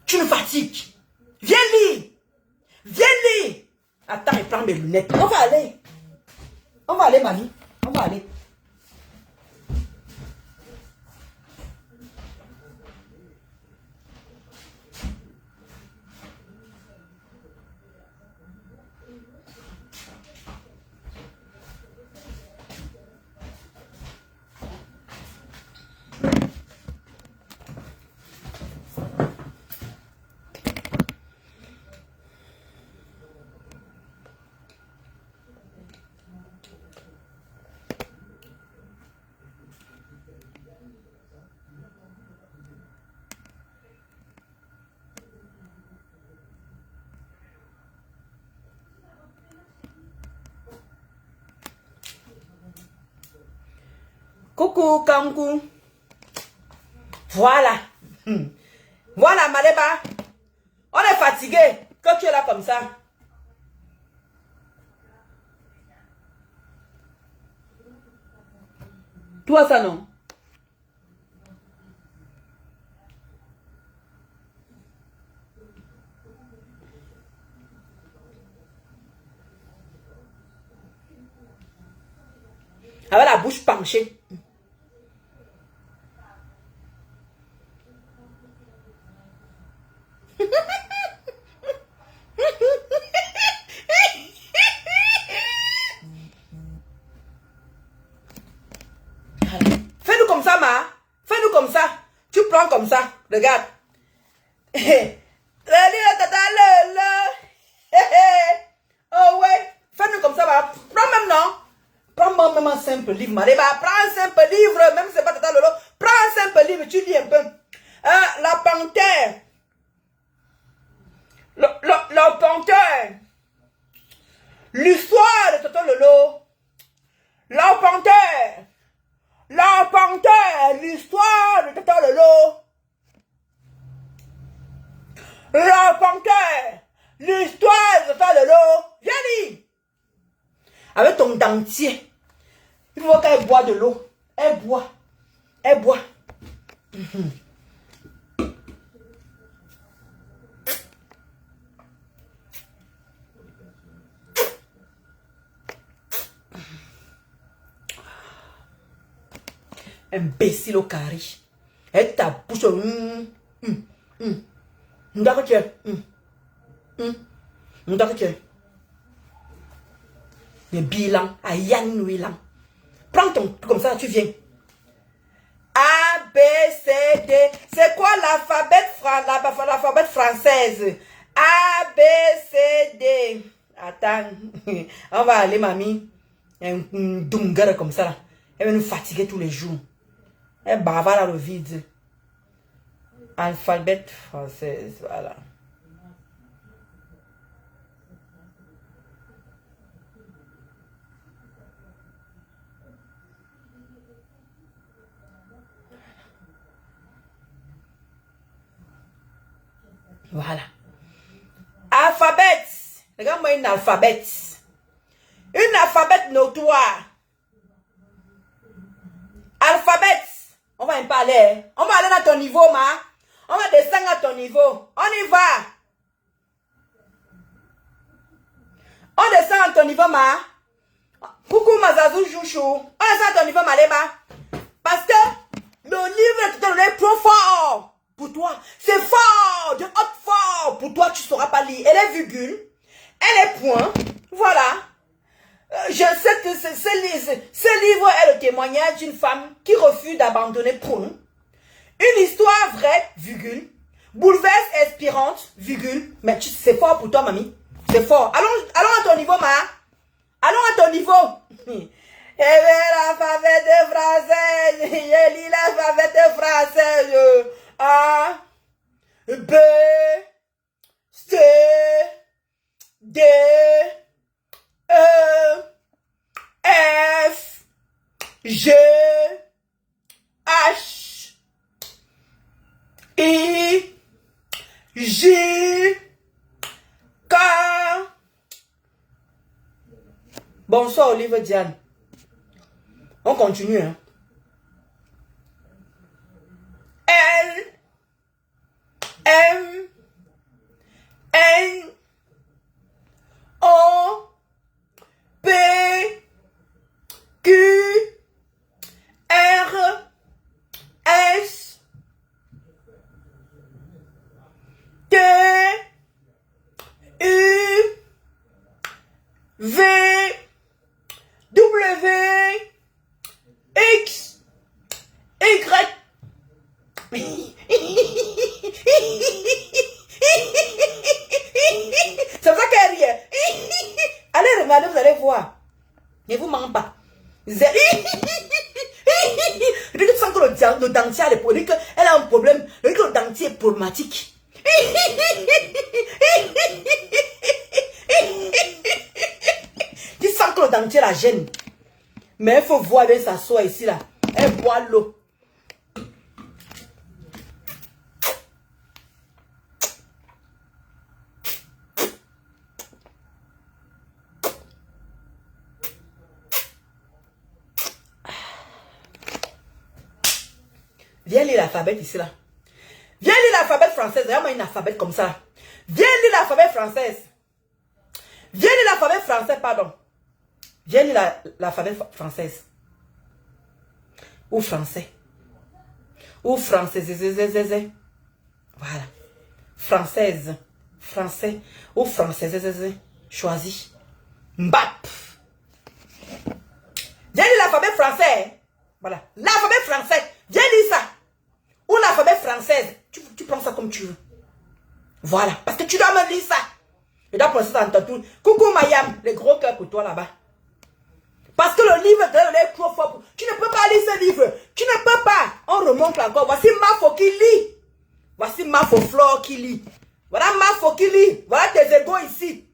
Tu me fatigues. Viens lire. Viens lire. Attends, je prends mes lunettes. On va aller. On va aller, mamie. On va aller. Coucou, Kamkou. Voilà. Voilà, Maleba. On est fatigué. Quand tu es là comme ça. Toi, ça non. Avec la bouche penchée. Fais-nous comme ça, Ma. Fais-nous comme ça. Tu prends comme ça. Regarde. Oh ouais. Fais-nous comme ça, Ma. Prends même, non? Prends même un simple livre, Ma. Prends un simple livre. Même si c'est pas Tata Lolo. Prends un simple livre. Tu lis un peu. La panthère. La panthère. L'histoire de Tata Lolo. La panthère. La panthère, l'histoire de Tata Lolo. La panthère, l'histoire de Tata Lolo. Viens lire. Avec ton dentier. Il faut qu'elle boit de l'eau. Elle boit. Elle boit. Imbécile au carré. Et ta bouche. D'accord, tu es. D'accord, tu es. Le bilan. Ayan Nuilan. Prends ton. Comme ça, tu viens. A, B, C, D. C'est quoi l'alphabet française? A, B, C, D. Attends. On va aller, mamie. Un dungara comme ça, là. Elle va nous fatiguer tous les jours. Elle bavard dans le vide. Alphabet française, voilà. Voilà. Alphabet. Regarde-moi une alphabet. Une alphabet notoire. Alphabet. On va y parler. On va aller à ton niveau, Ma. On va descendre à ton niveau. On y va. On descend à ton niveau, Ma. Coucou, Mazazou Chouchou. On descend à ton niveau, Malema. Parce que le livre de ton est trop fort pour toi. C'est fort, de haute fort. Pour toi, tu ne sauras pas lire. Elle est virgule. Elle est point. Voilà. Je sais que ce livre est le témoignage d'une femme qui refuse d'abandonner point. Une histoire vraie, virgule. Bouleverse, inspirante, virgule. Mais c'est fort pour toi, mamie. C'est fort. Allons à ton niveau, Ma. Allons à ton niveau. Eh bien, l'alphabet de français. Je lis l'alphabet de français. A, B, C, D, E, F, G, H, I, J, K. Bonsoir, Olive Diane. On continue, hein. L, M, N, O, P, Q, R, S, T, U, V, W, X, Y. C'est ça qu'elle rit. Allez regarder, vous allez voir. Ne vous ment pas. Tu sens que le dentier a des problèmes, elle a un problème, le dentier est problématique. Tu sens que le dentier la gêne. Mais il faut voir, elle s'assoit ici là. Elle boit l'eau. Viens lire l'alphabet ici là. Viens lire l'alphabet française. Regarde-moi une alphabet comme ça. Viens lire l'alphabet française. Viens lire l'alphabet français, pardon. Viens lire l'alphabet française. Ou français. Ou française. Voilà. Française. Français. Ou française. Choisis. Mbap. Viens lire l'alphabet français. Voilà. L'alphabet français. Viens lire ça. Ou l'alphabet française. Tu prends ça comme tu veux. Voilà. Parce que tu dois me lire ça. Je dois prendre ça dans ton tour. Coucou Mayam. Les gros cœurs pour toi là-bas. Parce que le livre est trop fort. Tu ne peux pas lire ce livre. Tu ne peux pas. On remonte encore. Voici Mafo qui lit. Voici Mafo Flore qui lit. Voilà Mafo qui lit. Voilà tes égos ici.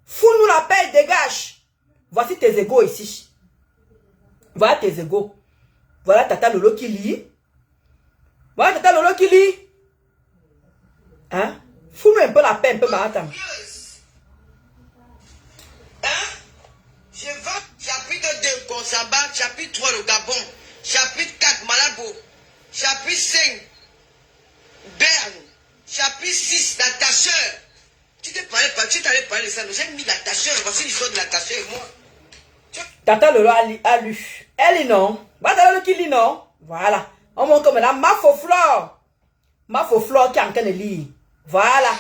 Fous-nous la paix, dégage. Voici tes égos ici. Voilà tes égos. Voilà Tata Lolo qui lit. Voilà Tata Lolo qui lit. Hein? Fous-nous un peu la paix, un peu Mahatam. Je vais chapitre 2, Konsamba, chapitre 3, le Gabon, chapitre 4, Malabo, chapitre 5, Berne, chapitre 6, la tacheur. Tu t'allais parler de ça, j'ai mis la tacheur, voici l'histoire de la tacheur et moi. Tata Lolo a lu. Elle lit non. Tata Lolo qui lit non. Voilà. On montre comme là, Mafo Flore. Mafo Flore qui est en train de lire. Voilà.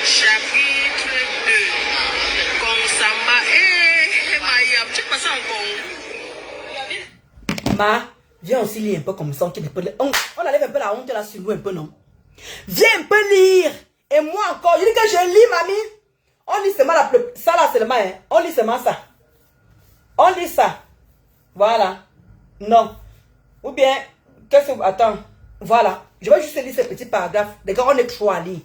Chapitre 2, Konsamba et Mayam. Tu passes encore. Ma, viens aussi lire un peu comme ça. On enlève un peu la honte là sur nous un peu, non? Viens un peu lire. Et moi encore, je dis que je lis, mamie. On lit seulement ça là seulement, hein. On lit seulement ça. On lit ça. Voilà. Non. Ou bien, qu'est-ce que... Attends. Voilà. Je vais juste lire ce petit paragraphe. Les gars, on est trop à lire.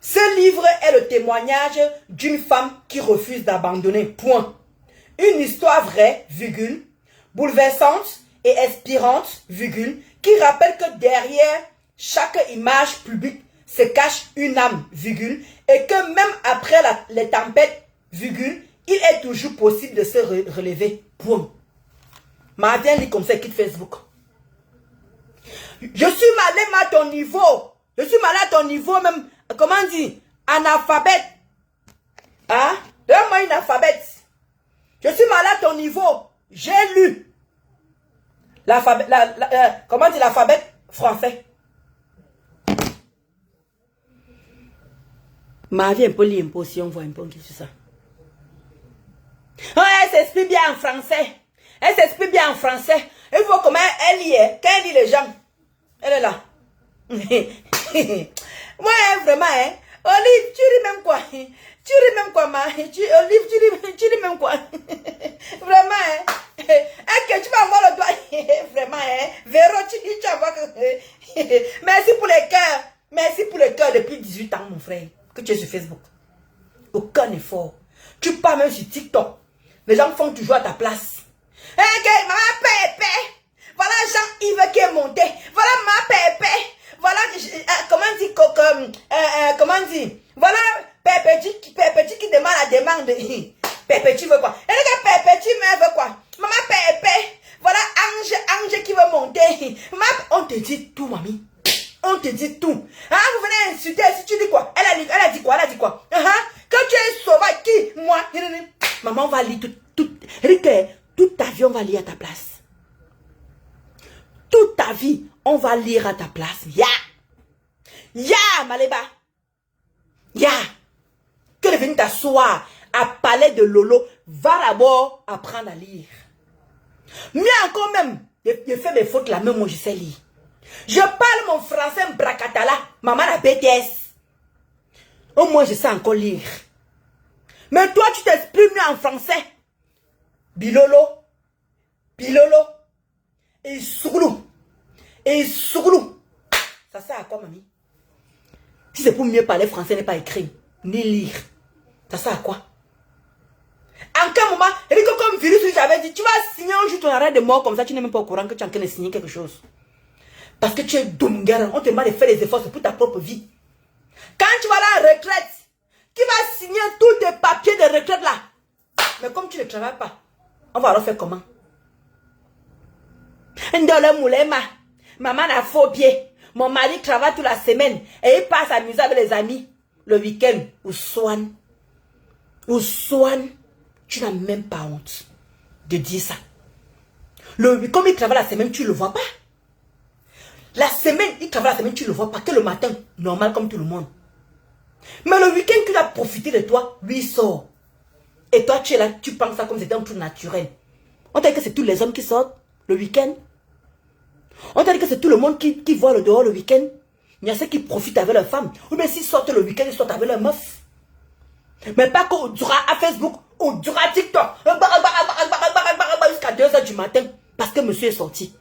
Ce livre est le témoignage d'une femme qui refuse d'abandonner. Point. Une histoire vraie, virgule, bouleversante et inspirante, virgule, qui rappelle que derrière chaque image publique se cache une âme, virgule, et que même après les tempêtes, virgule, il est toujours possible de se relever. Point. Ma viens lire comme ça, quitte Facebook. Je suis malade à ton niveau. Je suis malade à ton niveau même. Comment on dit? Analphabète. Hein? Donne-moi une alphabète. Je suis malade à ton niveau. J'ai lu. L'alphabet. Comment on dit l'alphabet français? Ma vie un peu lire un peu si on voit un peu qui c'est ça. Oh, elle s'exprime bien en français. Elle s'exprime bien en français. Il faut comment elle lit. Quand elle lit les gens. Elle est là. Moi, vraiment, hein. Olive, tu ris même quoi? Tu ris même quoi, ma? Olive, tu ris même quoi? Vraiment, hein. Ok, tu vas avoir le doigt. Vraiment, hein. Véro, tu vas voir que... Merci pour les cœurs. Merci pour les cœurs depuis 18 ans, mon frère. Que tu es sur Facebook. Aucun effort. Tu parles même sur TikTok. Les gens font toujours à ta place. Ok, maman Pépé. Voilà Jean-Yves qui est monté. Voilà ma Pépé. Voilà, comment dire, voilà Pépé qui demande la demande. Pépé, tu veux quoi? Et regarde Pépé, tu veux quoi? Maman Pépé. Voilà Ange qui veut monter. On te dit tout, mamie. On te dit tout. Hein, vous venez insulter, si tu dis quoi? Elle a dit quoi? Elle a dit quoi? Quand tu es sauvage, qui? Moi. Maman va lire toute ta vie, on va lire à ta place. Toute ta vie, on va lire à ta place. Ya, Maléba. Ya. Que de venir t'asseoir à parler de Lolo, va d'abord apprendre à lire. Mieux encore même, je fais mes fautes là, même moi je sais lire. Je parle mon français bracatala, maman la BTS. Au moins je sais encore lire. Mais toi tu t'exprimes mieux en français. Bilolo, et souglou. Ça sert à quoi, mamie? Si c'est pour mieux parler français, n'est pas écrit, ni lire. Ça sert à quoi? En quel moment, comme virus, j'avais dit, tu vas signer un jour ton arrêt de mort comme ça, tu n'es même pas au courant que tu es en train de signer quelque chose. Parce que tu es dumguer, on te demande de faire des efforts pour ta propre vie. Quand tu vas à la retraite, qui va signer tous tes papiers de retraite là? Mais comme tu ne travailles pas, on va alors faire comment? Ndole Moulema, maman a faux pied. Mon mari travaille toute la semaine et il passe amuser avec les amis le week-end. Ou Swan, tu n'as même pas honte de dire ça. Comme il travaille la semaine, tu ne le vois pas. La semaine, il travaille la semaine, tu ne le vois pas. Que le matin, normal comme tout le monde. Mais le week-end, tu as profité de toi, lui il sort. Et toi, tu es là, tu penses ça comme c'était un truc naturel. On t'a dit que c'est tous les hommes qui sortent le week-end. On t'a dit que c'est tout le monde qui voit le dehors le week-end. Il y a ceux qui profitent avec leurs femmes. Ou bien s'ils sortent le week-end, ils sortent avec leurs meufs. Mais pas qu'au dura à Facebook, au dura à TikTok. Jusqu'à 2 h du matin. Parce que monsieur est sorti.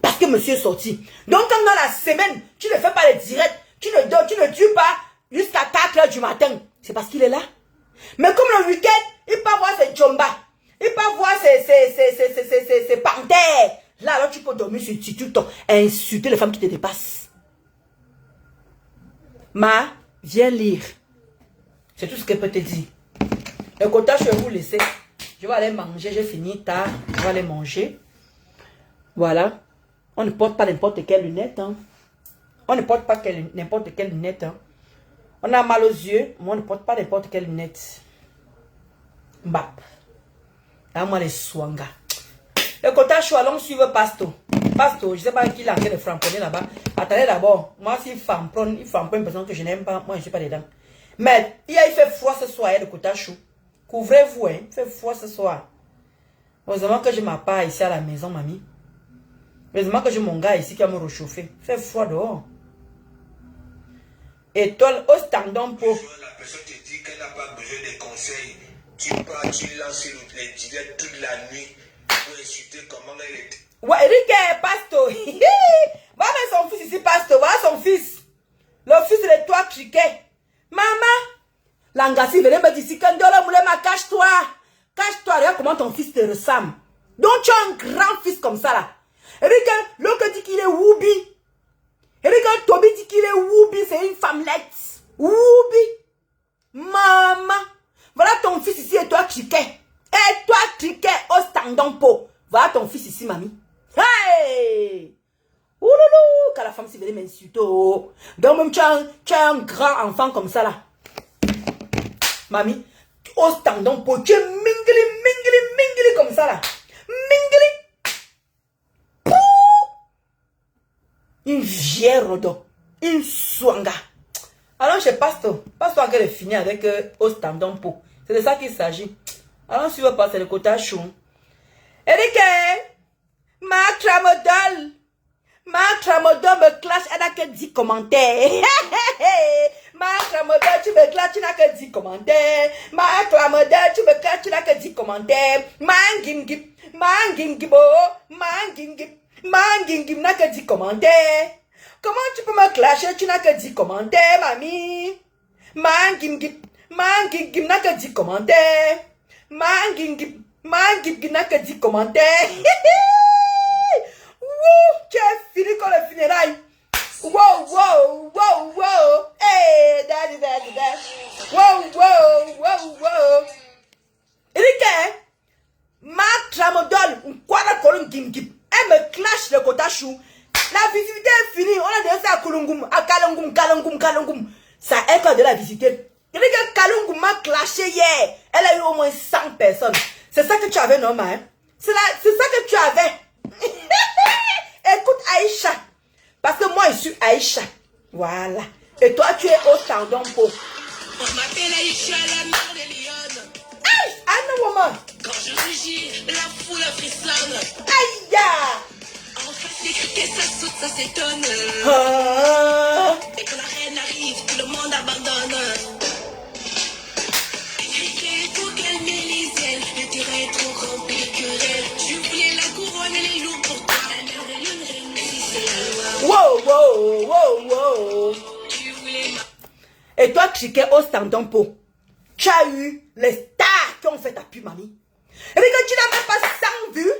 Parce que monsieur est sorti. Donc quand dans la semaine, tu ne fais pas les directs, tu ne tues pas jusqu'à 4 h du matin. C'est parce qu'il est là. Mais comme le week-end, il peut voir ses jomba. Il peut voir ses panthères. Là, alors tu peux dormir sur TikTok et insulter les femmes qui te dépassent. Viens lire. C'est tout ce qu'elle peut te dire. Le quota, je vais vous laisser. Je vais aller manger. J'ai fini tard. Je vais aller manger. Voilà. On ne porte pas n'importe quelle lunette. Hein. On ne porte pas n'importe quelle lunette. Hein. On a mal aux yeux, mais on ne porte pas n'importe quelle lunette. Mbap. Là, moi, les swanga. Le quota, je suis allons suivre Pasto. Pasto, je ne sais pas qui l'a fait de franconner là-bas. Attendez d'abord. Moi, s'il prend une personne que je n'aime pas, moi, je ne suis pas dedans. Mais, il fait froid ce soir, le quota chou. Couvrez-vous, hein. Il fait froid ce soir. Heureusement que j'ai ma part ici à la maison, mamie. Heureusement que j'ai mon gars ici qui va me réchauffer. Il fait froid dehors. Étoile au standard pour. La personne te dit qu'elle n'a pas besoin de conseils. Tu pars, tu lances les directs toute la nuit pour insulter comment elle est. Ouais, Eric est Pasto. Va mettre son fils ici, Pasto. Voilà son fils. Le fils de toi, criquet. Maman. Langassi, venez me dire ici. Kandola Moulema, cache-toi. Cache-toi. Regarde comment ton fils te ressemble. Donc tu as un grand fils comme ça là. Eric, l'autre dit qu'il est Woubi. Eric, Toby dit qu'il est Woubi. C'est une femmelette. Woubi. Maman. Voilà ton fils ici et toi, criquet. Et toi, criquet, au standard po. Voilà ton fils ici, mamie. Hey! Ouloulou! Quand la femme s'est venue m'insulter. Oh. Donc même tu as un grand enfant comme ça là. Mamie, au standard po, tu es mingli comme ça là. Mingli. Pouh! Une vieille rodo. Une swanga. Alors je passe toi. Passe toi qu'elle est finie avec au standard po. C'est de ça qu'il s'agit. Alors, si tu veux pas, c'est le quota chou. Eric, Marc Tramadol me clash, elle n'a que 10 commentaires. Marc Tramadol, tu me clash, tu n'as que 10 commentaires. Marc Tramadol, tu me clash, tu n'as que 10 commentaires. Mangingib, n'a que 10 commentaires. Comment tu peux me clasher, tu n'as que 10 commentaires, mamie. Mangingib, n'a que 10 commentaires. Mangingib, n'a que 10 commentaires. Tu es fini comme le funérail. Wow. Hey, daddy. Wow. Eric, Marc Tramadol, quoi la colonne gim. Elle me clash le quota chou. La visite est finie. On a déjà ça à Kulungum, à Kalungum. Ça est quoi de la visiter. Eric, Kalungum m'a clashé hier. Elle a eu au moins 100 personnes. C'est ça que tu avais, non, hein? C'est ça que tu avais. Écoute Aïcha, parce que moi je suis Aïcha, voilà, et toi tu es au tendon pour. On m'appelle Aïcha, la mère des lionnes. Aïe, un moment. Quand je rugis, la foule frissonne. Aïe ya. En face les criquets, ça saute, ça s'étonne. Et quand la reine arrive, tout le monde abandonne. Criquet, faut calmer les ailes, le terrain est trop grand pour les querelles. Tu voulais la couronne et les loups pour toi. La mère des lionnes, c'est la loi. Wow. Tu voulais ma... Et toi, Criquet au tendon pour. Tu as eu les stars qui ont fait ta pub, mamie. Et puis que tu n'as même pas 100 vues.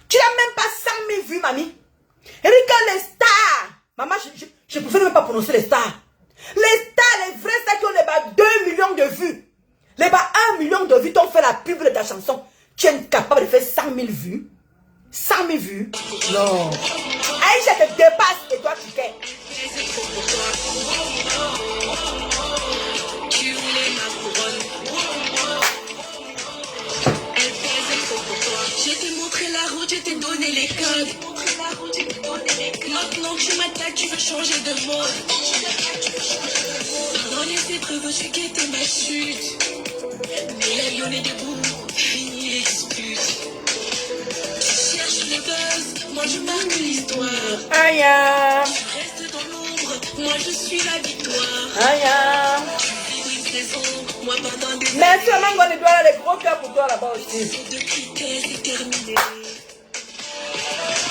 Tu n'as même pas 100 000 vues, mamie. Et puis que les stars. Maman, je ne pouvais même pas prononcer les stars. Les stars, les vrais stars qui ont les bas 2 millions de vues. Les bas 1 million de vues t'ont fait la pub de ta chanson. Tu es incapable de faire 100 000 vues. 100 000 vues. Non. Aïcha te dépasse et toi, Criquet. Tu voulais ma couronne. Elle pesait trop pour toi. Je t'ai montré la route, je t'ai donné les codes. Maintenant que tu m'attaques, tu veux changer de mode. Dans les épreuves, je guettais ma chute. Mais la lionne est debout, fini les disputes. Tu cherches le buzz, moi je marque l'histoire. Aïe. Tu restes dans l'ombre, moi je suis la victoire. Aïe. Tu vis une saison, moi pendant des Merci à Mango, on doit les gros cœurs pour toi là-bas aussi. de criquet, c'est terminé.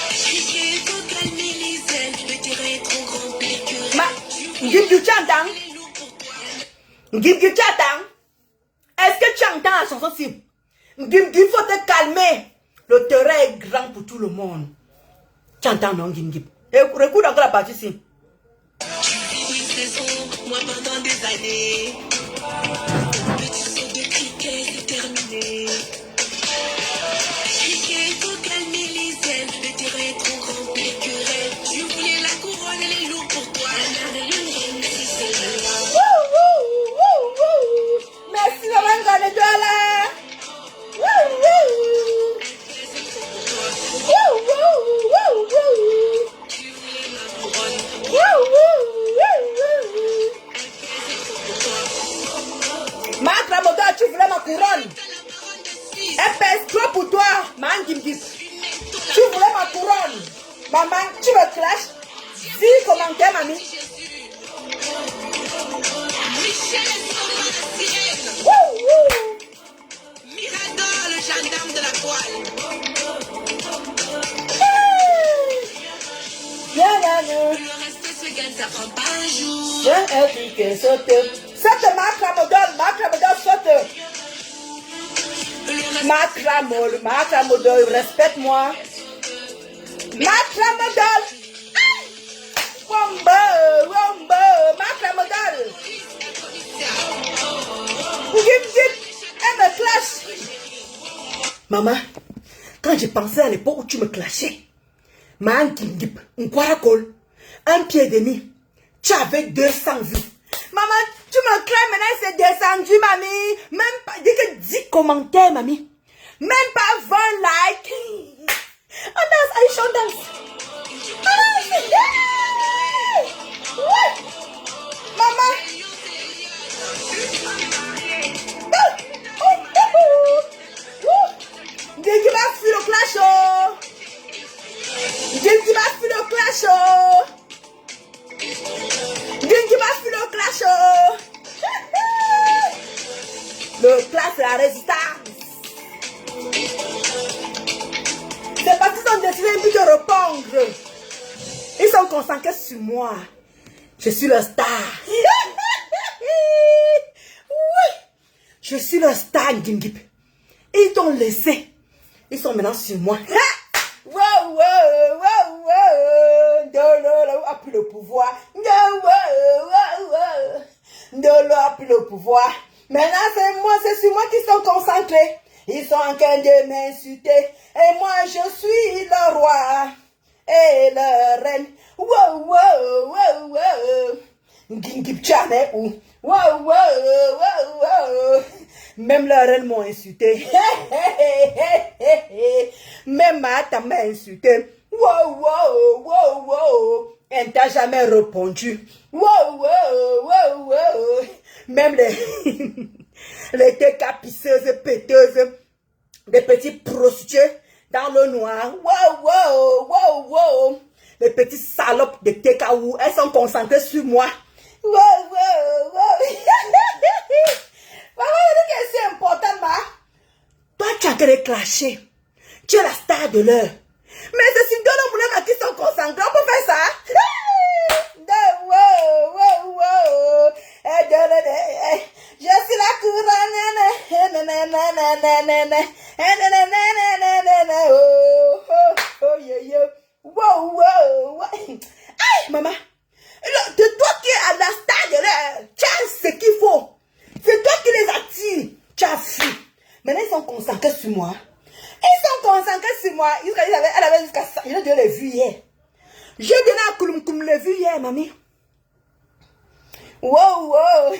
Criquet, faut calmer les ailes, le terrain est trop grand pour les querelles. Ngim, tu entends? Ngim, tu entends? Est-ce que tu entends la chanson si? Ngim, il faut te calmer. Le terrain est grand pour tout le monde. Tu entends, non, Ngim? Et écoute encore la partie ici. Tu vis une saison, moi pendant des années. Petit saut de criquet, c'est terminé. Criquet, faut calmer les ailes, le terrain est trop grand pour les querelles. Tu voulais la couronne et les loups pour toi. La mère des lionnes, c'est la loi. Merci, maman, on est là. Tu voulais ma couronne. Marc Tramadol, tu voulais ma couronne. Elle pèse trop pour toi, man Gimgis. Tu voulais ma couronne. Maman, tu me clashes. Dis commentaire, mamie. Michel la sirène. Mirador, le gendarme de la voile. Le reste se gagne, ça prend pas un jour. Saute, Marc Tramadol, saute. Marc Tramadol, respecte-moi. Marc Tramadol. Wombo, Marc Tramadol. Elle me clash. Maman, quand je pensais à l'époque où tu me clashais, un pied et demi, tu avais 200 vues. Maman, tu me clashes maintenant, c'est descendu, mamie. Même pas, dis que 10 commentaires, mamie. Même pas 20 likes. On danse, Aïcha, on danse. Ouais. Maman. viennent plus de répondre. Ils sont concentrés sur moi. Je suis le star. Oui. Je suis le star, Ngingip. Ils t'ont laissé. Ils sont maintenant sur moi. Wow, wow, wow, wow. Ndolo a plus le pouvoir. Ndolo a plus le pouvoir. Maintenant, c'est moi, c'est sur moi qu'ils sont concentrés. Ils sont en train de m'insulter. Et moi, je suis le roi. Et la reine. Wow, wow, wow, wow. Ngingip Tchane ou. Wow, wow, wow, wow. Même la reine m'a insulté. Même ma tante m'a insulté. Wow, wow, wow, wow. Elle t'a jamais répondu. Wow, wow, wow, wow. Même les décapisseuses, péteuses, des petits prostituées dans le noir. Wow, wow, wow, wow. Les petites salopes de Tekaou, elles sont concentrées sur moi. Wow, wow, wow. Maman, c'est important, ma. Toi, tu as que les clasher. Tu es la star de l'heure. Mais c'est sur deux moulins qui sont concentrés. On peut faire ça. Wow, wow, wow. Je suis la couronne. Oh, yeah, yeah. Wow, wow, wow. Aïe, maman. C'est toi qui es à la star de l'heure. Tu as ce qu'il faut. C'est toi qui les attires. Tu as fui. Maintenant, ils sont concentrés sur moi. Ils sont concentrés sur moi. Elle avait jusqu'à ça. Je l'ai vu hier. Je donné à Koulum le vu hier, mamie. Wow, wow.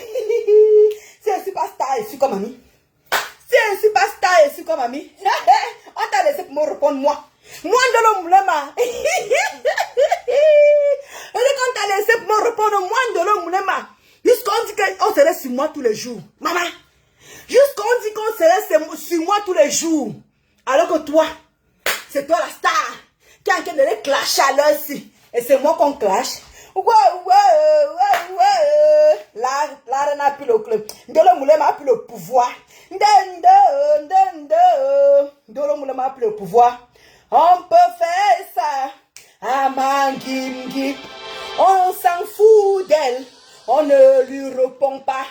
C'est un superstar ici comme mamie. C'est un superstar ici comme mamie. On t'a laissé pour me répondre, moi. Moi, de l'homme, là, quand t'as laissé pour me répondre, moi, de l'homme, là, jusqu'on dit qu'on serait sur moi tous les jours. Maman. Jusqu'on dit qu'on serait sur moi tous les jours. Alors que toi, c'est toi la star. Qui est en train de les clasher à l'heure ci. Et c'est moi qu'on clash. Wow, wow, wow, wow. La reine a plus le club. Ndolo Moulema a plus le pouvoir. Ndolo Moulema a plus le pouvoir. On peut faire ça à Mangimgi. On s'en fout d'elle. On ne lui répond pas.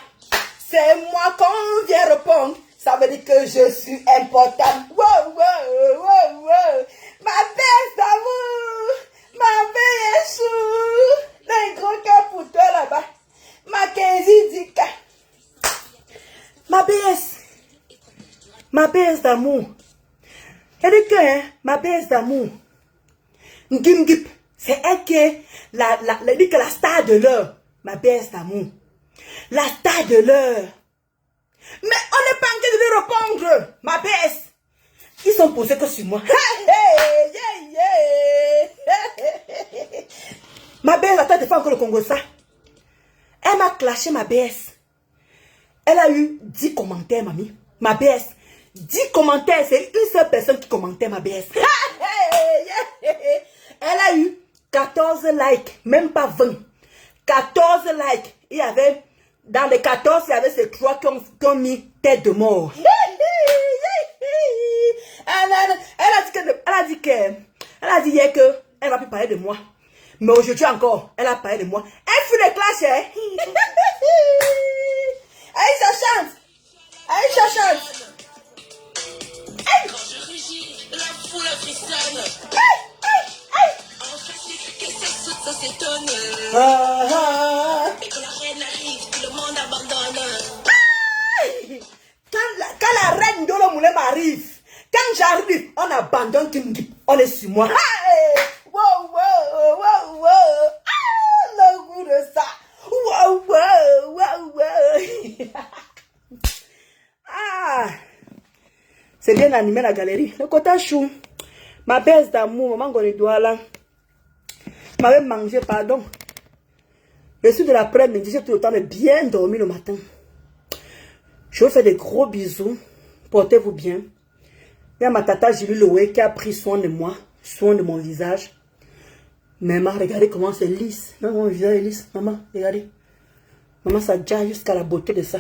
C'est moi qu'on vient répondre. Ça veut dire que je suis importante. Wow, wow, wow, wow. Ma belle d'amour. Ma belle chou. Un gros cœur pour toi là-bas. Ma Kenzie Dika. Ma BS. Ma BS d'amour. Elle dit que, hein, ma BS d'amour. Ngimgip. C'est elle qui est la star de l'heure. Ma BS d'amour. La star de l'heure. Mais on n'est pas en train de lui répondre. Ma BS. Ils sont posés que sur moi. Ma BS, attends, tu fais encore le Congo ça. Elle m'a clashé, ma BS. Elle a eu 10 commentaires, mamie. Ma BS. 10 commentaires, c'est une seule personne qui commentait ma BS. Elle a eu 14 likes, même pas 20. 14 likes. Il y avait, dans les 14, il y avait ces 3 qui ont mis tête de mort. Elle a dit hier que elle va plus parler de moi. Mais aujourd'hui encore, elle a parlé de moi. Elle fout des clashs, hein. Aïcha chante. Aïcha chante. Quand je rugis, la foule frissonne. En fait, que ça s'étonne. Et quand la reine arrive, tout le monde abandonne. Quand la reine de l'Omoulem arrive, quand j'arrive, on abandonne Kimgip. On est sur moi. Wow, wow, wow, wow. Le goût de ça. Wow, wow, wow, wow. C'est bien animé la galerie. Le côté chou. Ma baisse d'amour, maman Gonidouala. M'avait mangé, pardon. Je suis de l'après-midi, j'ai tout le temps de bien dormir le matin. Je vous fais des gros bisous. Portez-vous bien. Il y a ma tata Julie Loé qui a pris soin de moi, soin de mon visage. Maman, regardez comment c'est lisse. Non, mon visage est lisse. Maman, regardez. Maman, ça jaille jusqu'à la beauté de ça.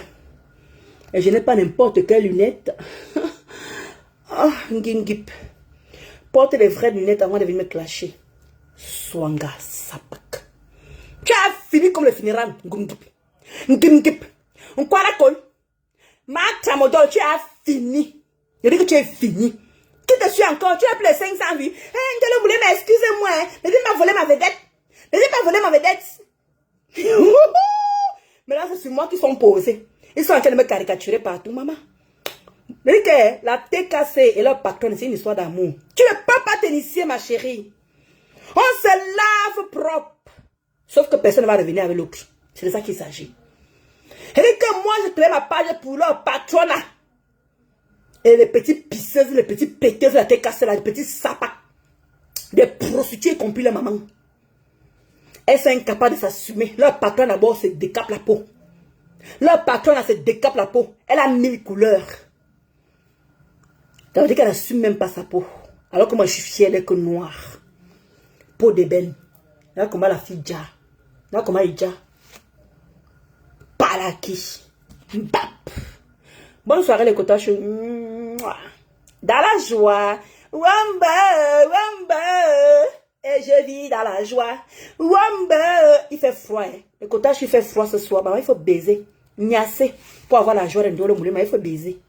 Et je n'ai pas n'importe quelle lunette. Ah, Ngingip. porte les vraies lunettes avant de venir me clasher. Swanga sapak. Tu as fini comme le funérail. Ngimgip. On croit la colle. Ma tramodol, tu as fini. Je dis que tu es fini. Qui te suit encore? Tu as plus de 500 vues. Je voulais m'excuser-moi. Ne dis pas voler ma vedette. Ne dis pas voler ma vedette. Mais là, c'est sur moi qu'ils sont posés. Ils sont en train de me caricaturer partout, maman. Ne dis que la TKC et leur patronne, c'est une histoire d'amour. Tu ne peux pas t'initier, ma chérie. On se lave propre. Sauf que personne ne va revenir avec l'autre. C'est de ça qu'il s'agit. Et que moi, je crée ma page pour leur patronat. Et les petites pisseuses, les petites péteuses, la tête cassée, les petits sapas. Des prostituées compris la maman. Elles sont incapables de s'assumer. Leur patron d'abord se décape la peau. Leur patron se décape la peau. Elle a 1000 couleurs. Ça veut dire qu'elle n'assume même pas sa peau. Alors que moi, je suis fière d'être noire. Peau d'ébène. Là, comment la fille déjà. Là, comment elle déjà. Palaki. Bap. Bonne soirée les cotaches. Dans la joie. Wamba, wamba. Et je vis dans la joie. Wamba. Il fait froid. Hein. Le cotage il fait froid ce soir. Bah, il faut baiser. Niasser. Pour avoir la joie de le moulin, mais il faut baiser.